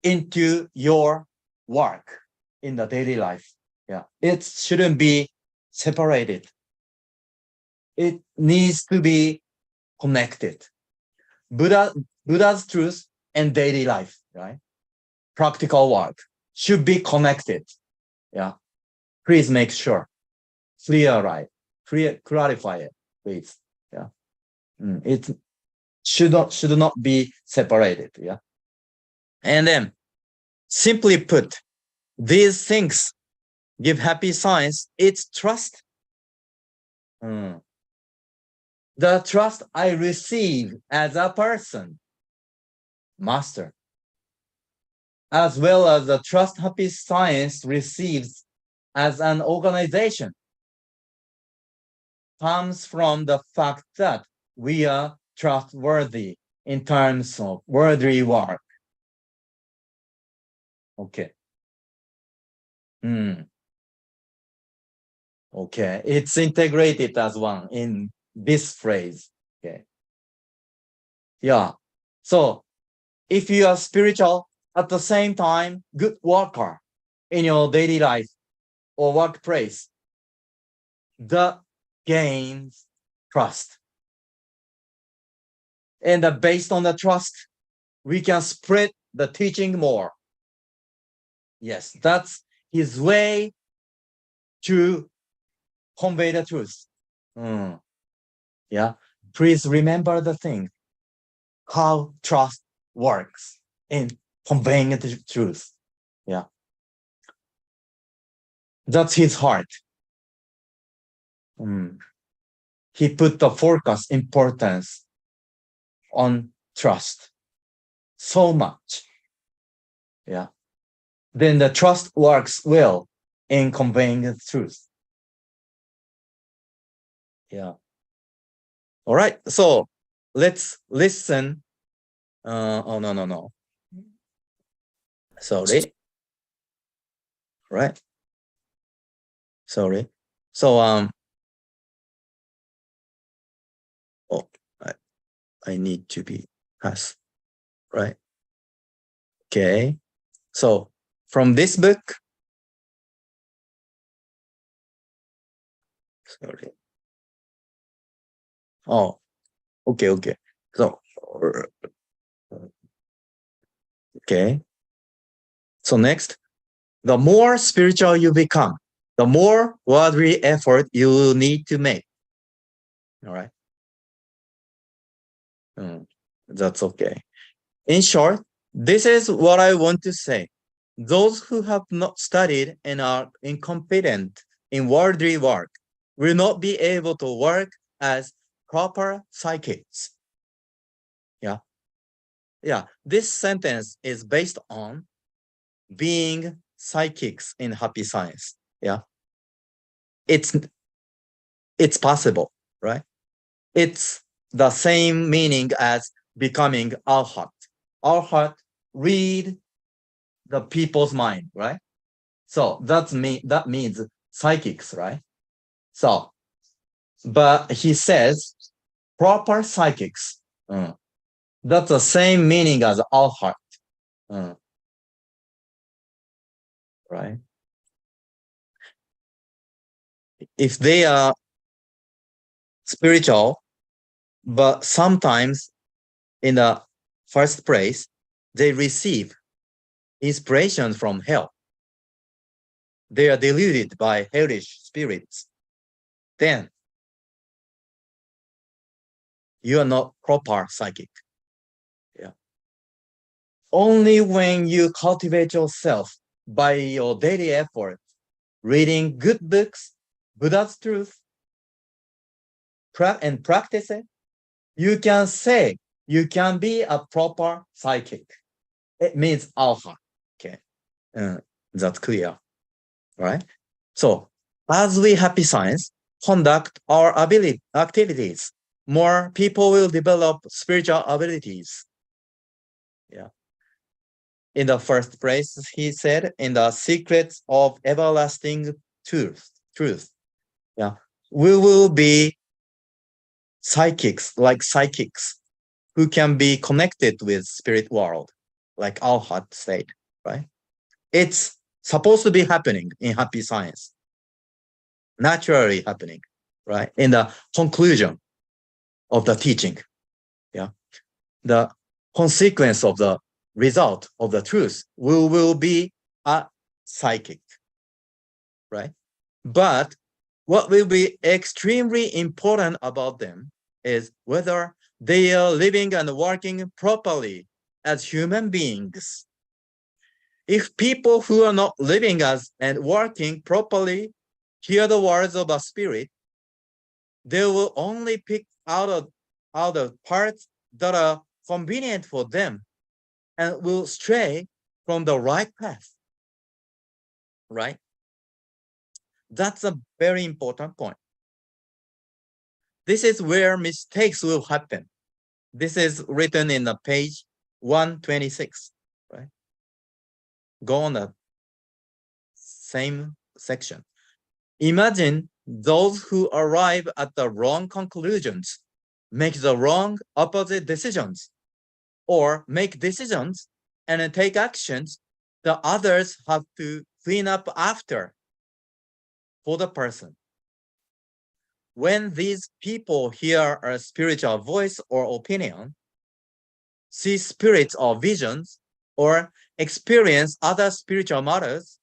into your work in the daily life. Yeah, it shouldn't be separated. It needs to be connected. Buddha's truth and daily life, right? Practical work should be connected. Yeah, please make sure. Clarify it, please. Yeah, it should not be separated. Yeah, and then simply put, these things give happy signs. It's trust. The trust I receive as a person, master, as well as the trust happy science receives as an organization, comes from the fact that we are trustworthy in terms of worthy work. Okay. Okay, it's integrated as one in this phrase. Okay. Yeah. So if you are spiritual, at the same time, good worker in your daily life or workplace, that gains trust. And based on the trust, we can spread the teaching more. Yes, that's his way to convey the truth. Yeah, please remember the thing, how trust works in conveying the truth. Yeah, that's his heart. He put the focus importance on trust so much. Yeah, then the trust works well in conveying the truth. Yeah. All right, so let's listen. Oh, no. Sorry. Right. Sorry. So, oh, I need to be pass. Right. Okay. So from this book, sorry. Oh, okay. So, okay. So next, the more spiritual you become, the more worldly effort you need to make. All right. That's okay. In short, this is what I want to say. Those who have not studied and are incompetent in worldly work will not be able to work as proper psychics. Yeah, this sentence is based on being psychics in happy science. Yeah, it's possible, right? It's the same meaning as becoming arhat. Arhat read the people's mind, right? So that means psychics, right? So, but he says proper psychics. That's the same meaning as arhat, right? If they are spiritual, but sometimes in the first place, they receive inspiration from hell. They are deluded by hellish spirits. Then you are not proper psychic. Yeah. Only when you cultivate yourself by your daily effort, reading good books, Buddha's truth, and practice it, you can say you can be a proper psychic. It means alpha. Okay. That's clear, right? So as we happy science conduct our ability activities, more people will develop spiritual abilities. Yeah. In the first place, he said, in the secrets of everlasting truth. Yeah. We will be psychics who can be connected with spirit world, like Al-Had said, right? It's supposed to be happening in happy science, naturally happening, right? In the conclusion of the teaching, yeah. The consequence of the result of the truth will be a psychic, right? But what will be extremely important about them is whether they are living and working properly as human beings. If people who are not living as and working properly hear the words of a spirit, they will only pick out of parts that are convenient for them and will stray from the right path, right? That's a very important point. This is where mistakes will happen. This is written in the page 126, right? Go on the same section. Imagine those who arrive at the wrong conclusions, make the wrong opposite decisions, or make decisions and then take actions the others have to clean up after for the person. When these people hear a spiritual voice or opinion, see spirits or visions, or experience other spiritual matters,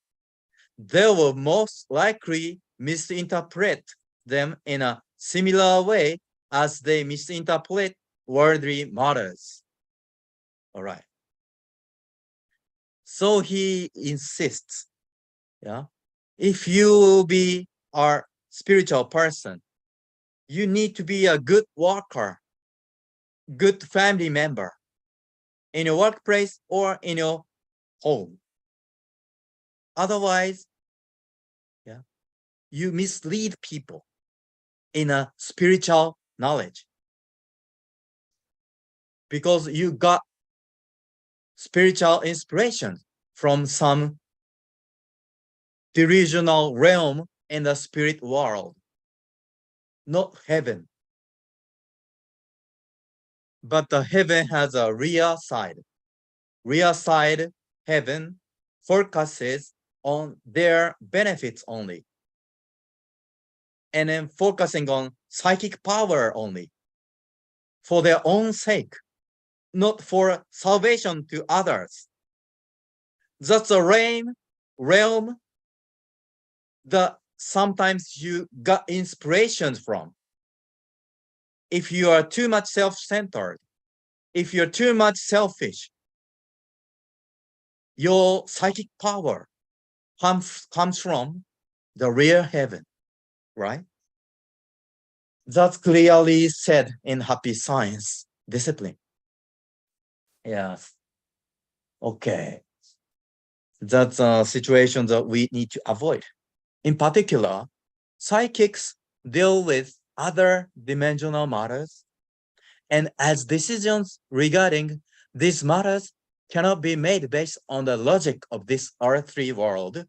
they will most likely misinterpret them in a similar way as they misinterpret worldly matters. All right. So he insists, yeah, if you will be a spiritual person, you need to be a good worker, good family member in your workplace or in your home. Otherwise, yeah, you mislead people in a spiritual knowledge because you got spiritual inspiration from some delusional realm in the spirit world, not heaven. But the heaven has a real side. Real side heaven focuses on their benefits only. And then focusing on psychic power only for their own sake, not for salvation to others. That's a realm that sometimes you got inspiration from. If you are too much self-centered, if you're too much selfish, your psychic power comes from the real heaven, right? That's clearly said in happy science discipline. Yes. Okay. That's a situation that we need to avoid. In particular, psychics deal with other dimensional matters, and as decisions regarding these matters cannot be made based on the logic of this earthly world,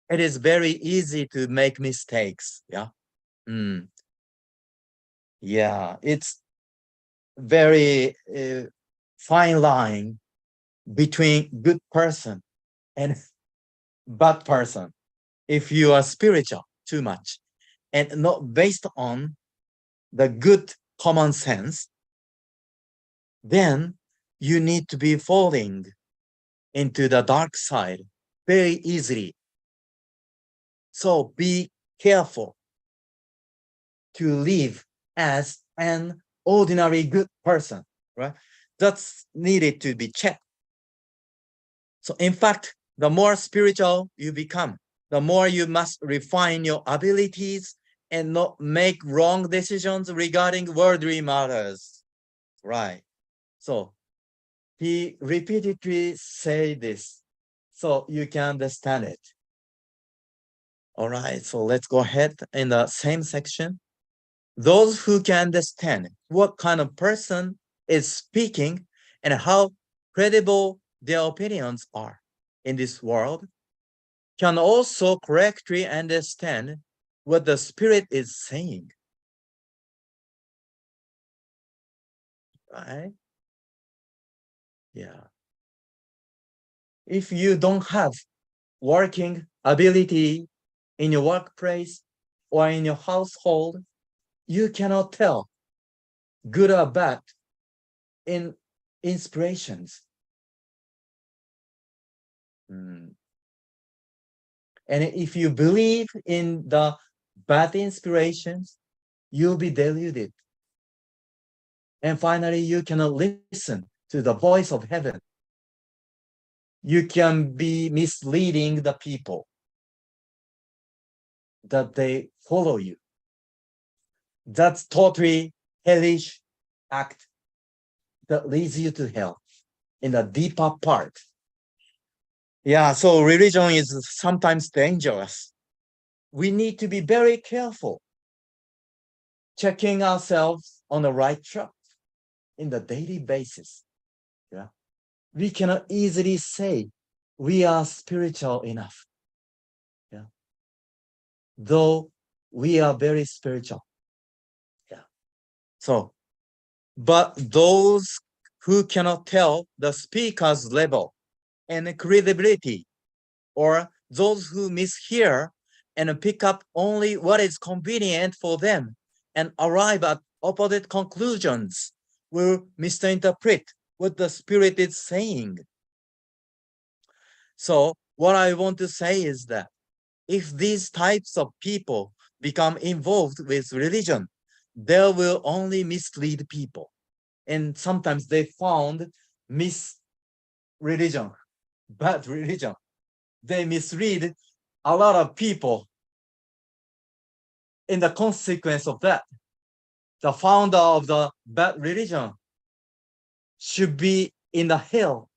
it is very easy to make mistakes. Yeah. Yeah, it's very fine line between good person and bad person. If you are spiritual too much and not based on the good common sense, then you need to be falling into the dark side very easily. So be careful to live as an ordinary good person, right? That's needed to be checked. So in fact, the more spiritual you become, the more you must refine your abilities and not make wrong decisions regarding worldly matters, right? So he repeatedly say this so you can understand it. All right, so let's go ahead in the same section. Those who can understand what kind of person is speaking and how credible their opinions are in this world can also correctly understand what the Spirit is saying. Right? Yeah. If you don't have working ability in your workplace or in your household, you cannot tell good or bad in inspirations. And if you believe in the bad inspirations, you'll be deluded. And finally, you cannot listen to the voice of heaven. You can be misleading the people that they follow you. That's totally hellish act that leads you to hell in the deeper part. Yeah, so religion is sometimes dangerous. We need to be very careful, checking ourselves on the right track in the daily basis. Yeah, we cannot easily say we are spiritual enough. Yeah, though we are very spiritual. Yeah, so but those who cannot tell the speaker's level and credibility, or those who mishear and pick up only what is convenient for them and arrive at opposite conclusions, will misinterpret what the Spirit is saying. So what I want to say is that if these types of people become involved with religion, they will only mislead people. And sometimes they found religion, bad religion. They mislead a lot of people. In the consequence of that, the founder of the bad religion should be in the hell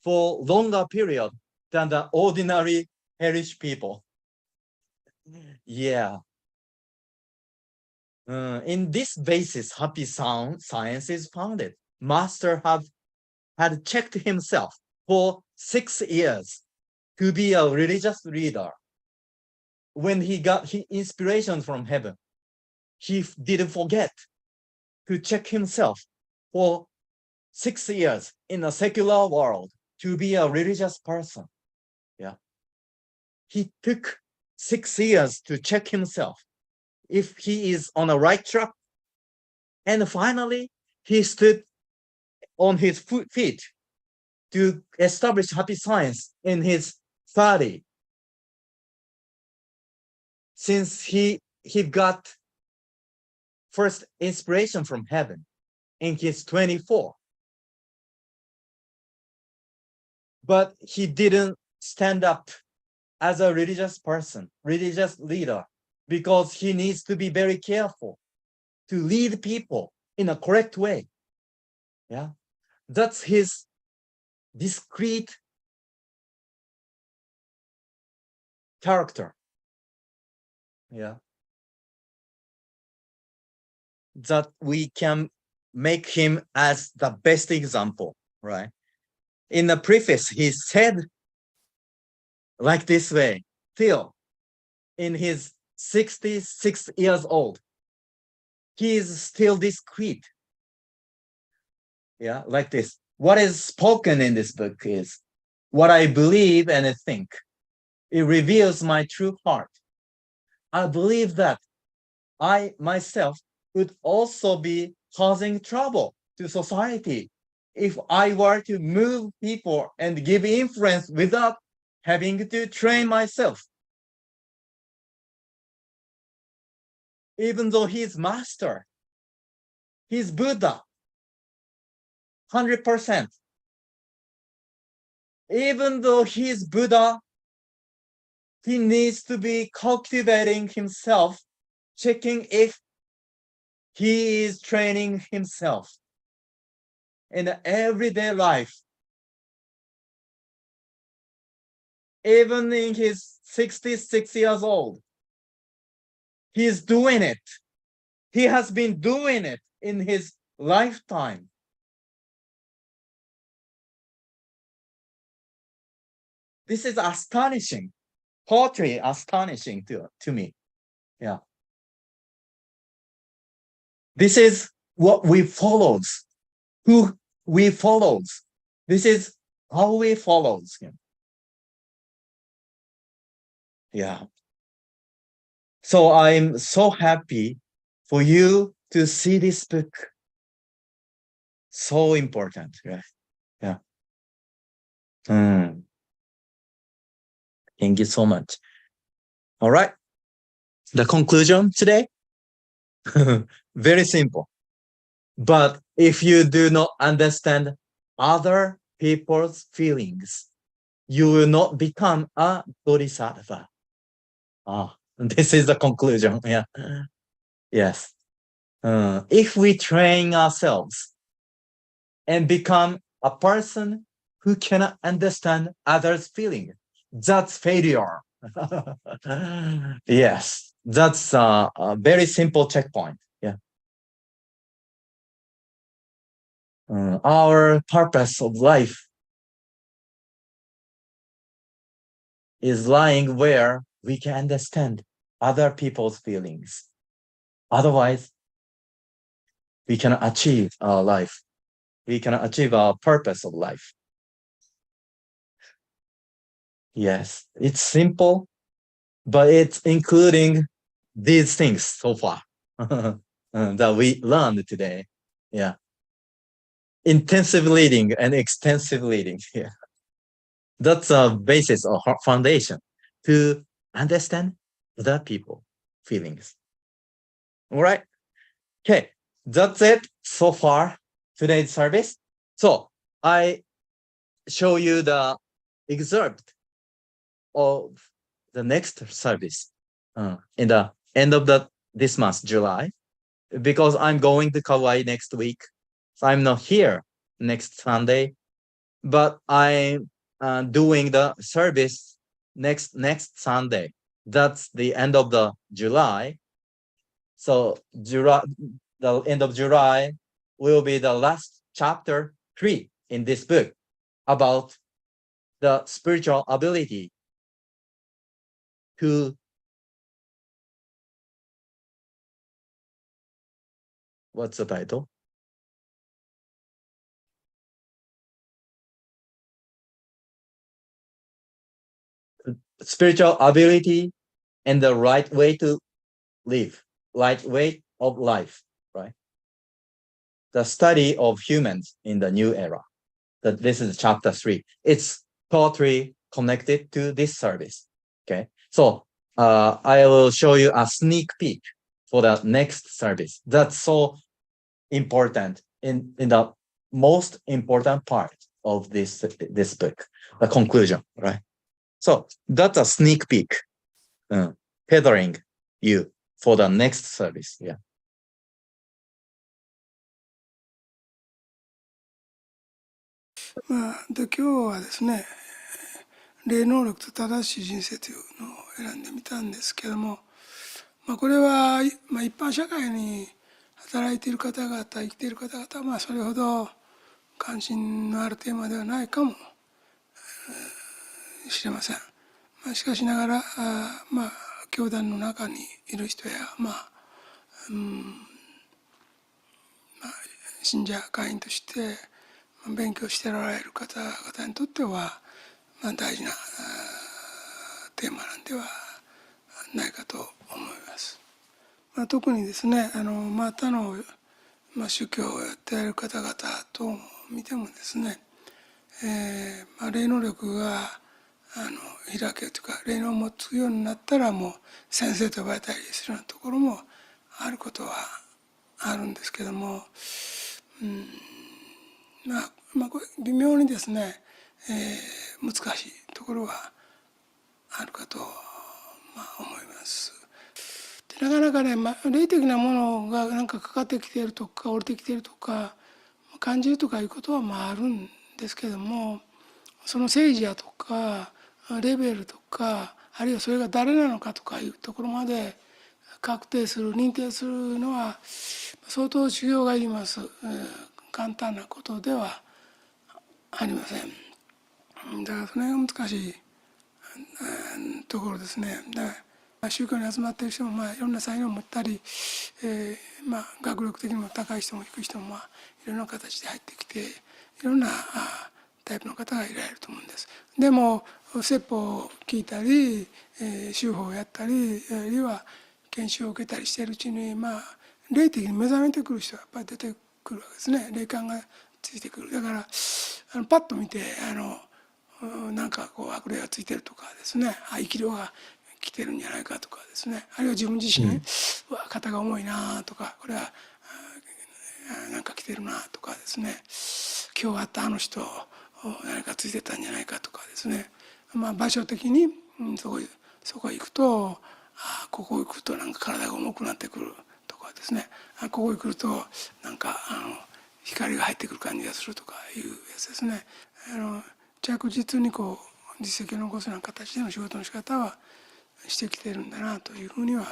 for longer period than the ordinary hellish people. Yeah. In this basis, happy science is founded. Master had checked himself for 6 years to be a religious leader. When he got inspiration from heaven, he didn't forget to check himself for 6 years in a secular world to be a religious person. Yeah. He took 6 years to check himself if he is on the right track. And finally, he stood on his feet to establish happy science in his 30. Since he got first inspiration from heaven in his 24. But he didn't stand up as a religious person, religious leader, because he needs to be very careful to lead people in a correct way. Yeah, that's his discreet character. Yeah, that we can make him as the best example, right? In the preface, he said like this way, Theo, in his 66 years old, he is still discreet. Yeah, like this. What is spoken in this book is what I believe and I think. It reveals my true heart. I believe that I myself would also be causing trouble to society if I were to move people and give influence without having to train myself. Even though he's master, he's Buddha, 100%. Even though he's Buddha, he needs to be cultivating himself, checking if he is training himself in the everyday life. even in his 66 years old. He's doing it. He has been doing it in his lifetime. This is astonishing, totally astonishing to me. Yeah. This is what we follows, who we follows. This is how we follows him. Yeah. So I'm so happy for you to see this book. So important. Yeah. Yeah. Thank you so much. All right. The conclusion today, very simple. But if you do not understand other people's feelings, you will not become a bodhisattva. This is the conclusion. Yeah. Yes. If we train ourselves and become a person who cannot understand others' feelings, that's failure. Yes, that's a very simple checkpoint. Yeah. Our purpose of life is lying where we can understand other people's feelings. Otherwise, we cannot achieve our life. We cannot achieve our purpose of life. Yes, it's simple, but it's including these things so far that we learned today. Yeah. Intensive reading and extensive reading. Yeah. That's a basis or foundation to understand other people feelings. All right. Okay. That's it so far today's service. So I show you the excerpt of the next service in the end of this month, July, because I'm going to Kauai next week. So I'm not here next Sunday, but I'm doing the service next Sunday. That's the end of the July. So the end of July will be the last chapter 3 in this book about the spiritual ability to what's the title? Spiritual ability and the right way to live, right way of life, right? The study of humans in the new era. That this is chapter 3. It's totally connected to this service. Okay, so I will show you a sneak peek for the next service. That's so important in the most important part of this book, the conclusion, right? So that's a sneak peek, tethering you for the next service. Yeah. で今日はですね、霊能力と正しい人生というのを選んでみたんですけども、これは、一般社会に働いている方々、生きている方々は、それほど関心のあるテーマではないかもしれません。しかしながら、教団の中にいる人や、信者会員として勉強しておられる方々にとっては、大事なテーマなんではないかと思います。特にですね、他の、宗教をやっている方々と見てもですね、霊能力が開けるというか、霊能を持つようになったらもう先生と呼ばれたりするようなところもあることはあるんですけども、これ微妙にですね、難しいところはあるかと、思います。でなかなかね、霊的なものがなんかかかってきているとか降りてきているとか感じるとかいうことはあるんですけども、その政治やとかレベルとか、あるいはそれが誰なのかとかいうところまで確定する、認定するのは相当修行がいります。簡単なことではありません。だからそれが難しいところですね。だから宗教に集まっている人もいろんな才能を持ったり、学力的にも高い人も低い人もいろんな形で入ってきて、いろんなタイプの方がいられると思うんです。でも説法を聞いたり、修法をやったり、あるいは研修を受けたりしているうちに、霊的に目覚めてくる人はやっぱり出てくるわけですね。霊感がついてくる。だからパッと見てなんかこう悪霊がついてるとかですね、生き量が来てるんじゃないかとかですね、あるいは自分自身、肩が重いなとか、これはなんか来てるなとかですね、今日会ったあの人何かついてたんじゃないかとかですね、場所的に、そこへ行くとここへ行くとなんか体が重くなってくるとかですね、ここへ来るとなんか光が入ってくる感じがするとかいうやつですね。着実にこう実績を残すような形での仕事の仕方はしてきてるんだなというふうには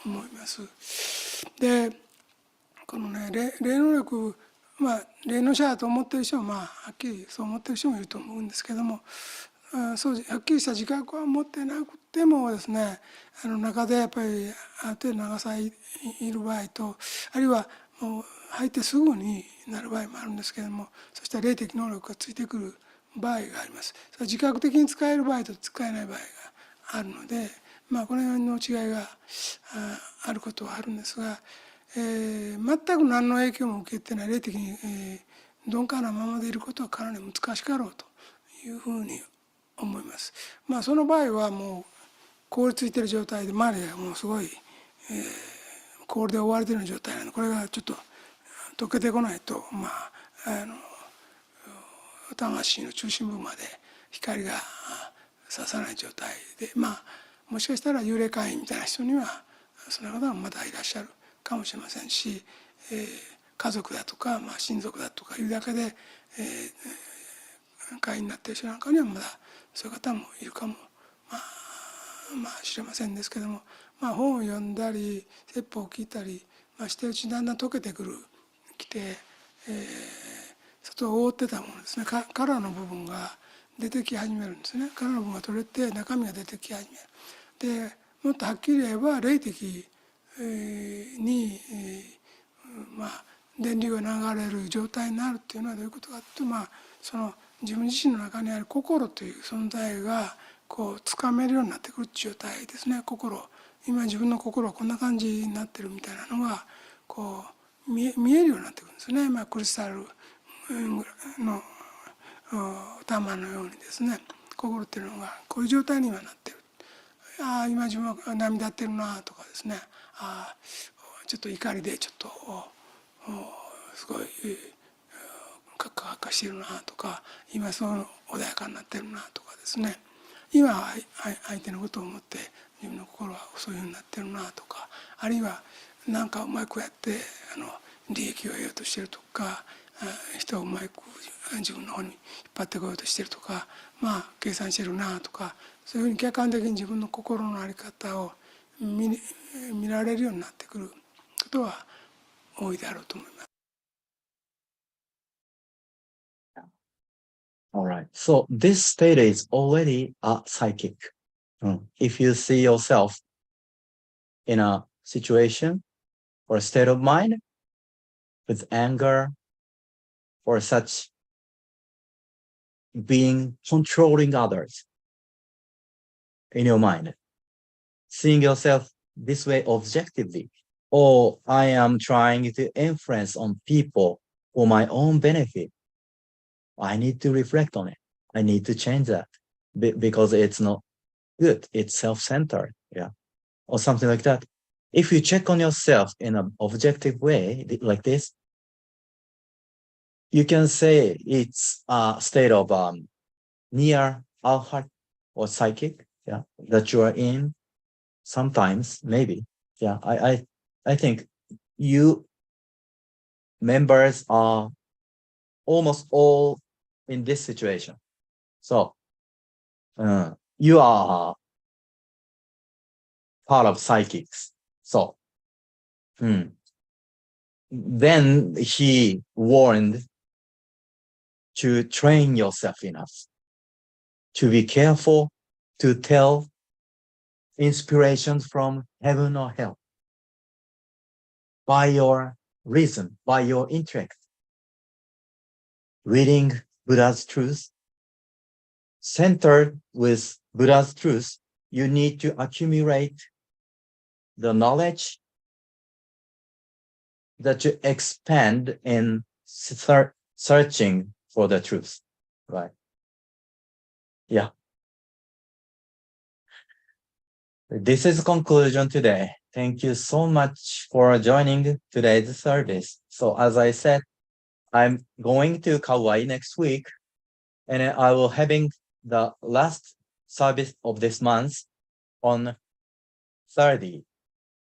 思います。でこのね霊能力、霊能者だと思ってる人もはっきりそう思ってる人もいると思うんですけども、そうはっきりした自覚は持ってなくてもですね、中でやっぱりある程度長さいる場合と、あるいはもう入ってすぐになる場合もあるんですけども、そしたら霊的能力がついてくる場合があります。それは自覚的に使える場合と使えない場合があるので、この辺の違いがあることはあるんですが、全く何の影響も受けてない霊的に、鈍感なままでいることはかなり難しかろうというふうに思います。その場合はもう凍りついてる状態で周りがもうすごい、氷で覆われてるような状態なので、これがちょっと溶けてこないと魂の中心部まで光が刺さない状態で、もしかしたら幽霊会員みたいな人にはそんな方もまだいらっしゃるかもしれませんし、家族だとか、親族だとかいうだけで、会員になっている人なんかにはまだそういう方もいるかもしれませんですけども、本を読んだり説法を聞いたり、してるうちにだんだん溶けてきて、外を覆ってたものですね、殻の部分が出てき始めるんですね。殻の部分が取れて中身が出てき始める。でもっとはっきり言えば霊的に、電流が流れる状態になるっていうのはどういうことかというと、その自分自身の中にある心という存在がこうつかめるようになってくる状態ですね。今自分の心はこんな感じになってるみたいなのがこう見えるようになってくるんですね。クリスタルの玉のようにですね、心っていうのがこういう状態にはなってる。今自分は涙ってるなとかですね、ちょっと怒りでちょっとすごいカッカカッカしてるなとか、今その穏やかになってるなとかですね、今は相手のことを思って自分の心はそういうふうになってるなとか、あるいは何かうまくやって利益を得ようとしてるとか、人をうまく自分の方に引っ張ってこようとしてるとか、計算してるなとか、そういうふうに客観的に自分の心の在り方を見られるようになってくることは多いだろうと思います。All right. So this state is already a psychic. If you see yourself in a situation or a state of mind with anger or such being controlling others in your mind, seeing yourself this way objectively, or I am trying to influence on people for my own benefit, I need to reflect on it. I need to change that because it's not good. It's self-centered, or something like that. If you check on yourself in an objective way, like this, you can say it's a state of near our heart or psychic, that you are in. Sometimes, maybe, I think you members are almost all in this situation. So You are part of psychics. So, then he warned to train yourself enough to be careful to tell inspirations from heaven or hell by your reason, by your intellect. Reading Buddha's truth, centered with Buddha's truth, you need to accumulate the knowledge that you expand in searching for the truth, right? Yeah. This is conclusion today. Thank you so much for joining today's service. So as I said, I'm going to Kauai next week, and I will having the last service of this month on 30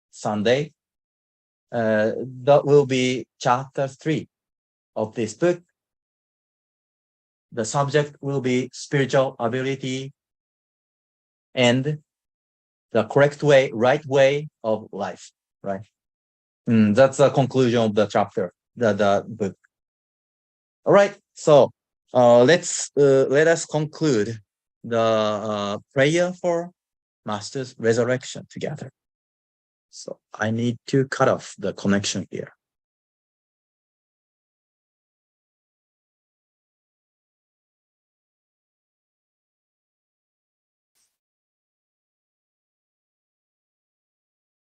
Sunday. That will be chapter 3 of this book. The subject will be spiritual ability and the correct way, right way of life, right? That's the conclusion of the chapter, the book. All right, so let us conclude the prayer for Master's resurrection together. So I need to cut off the connection here.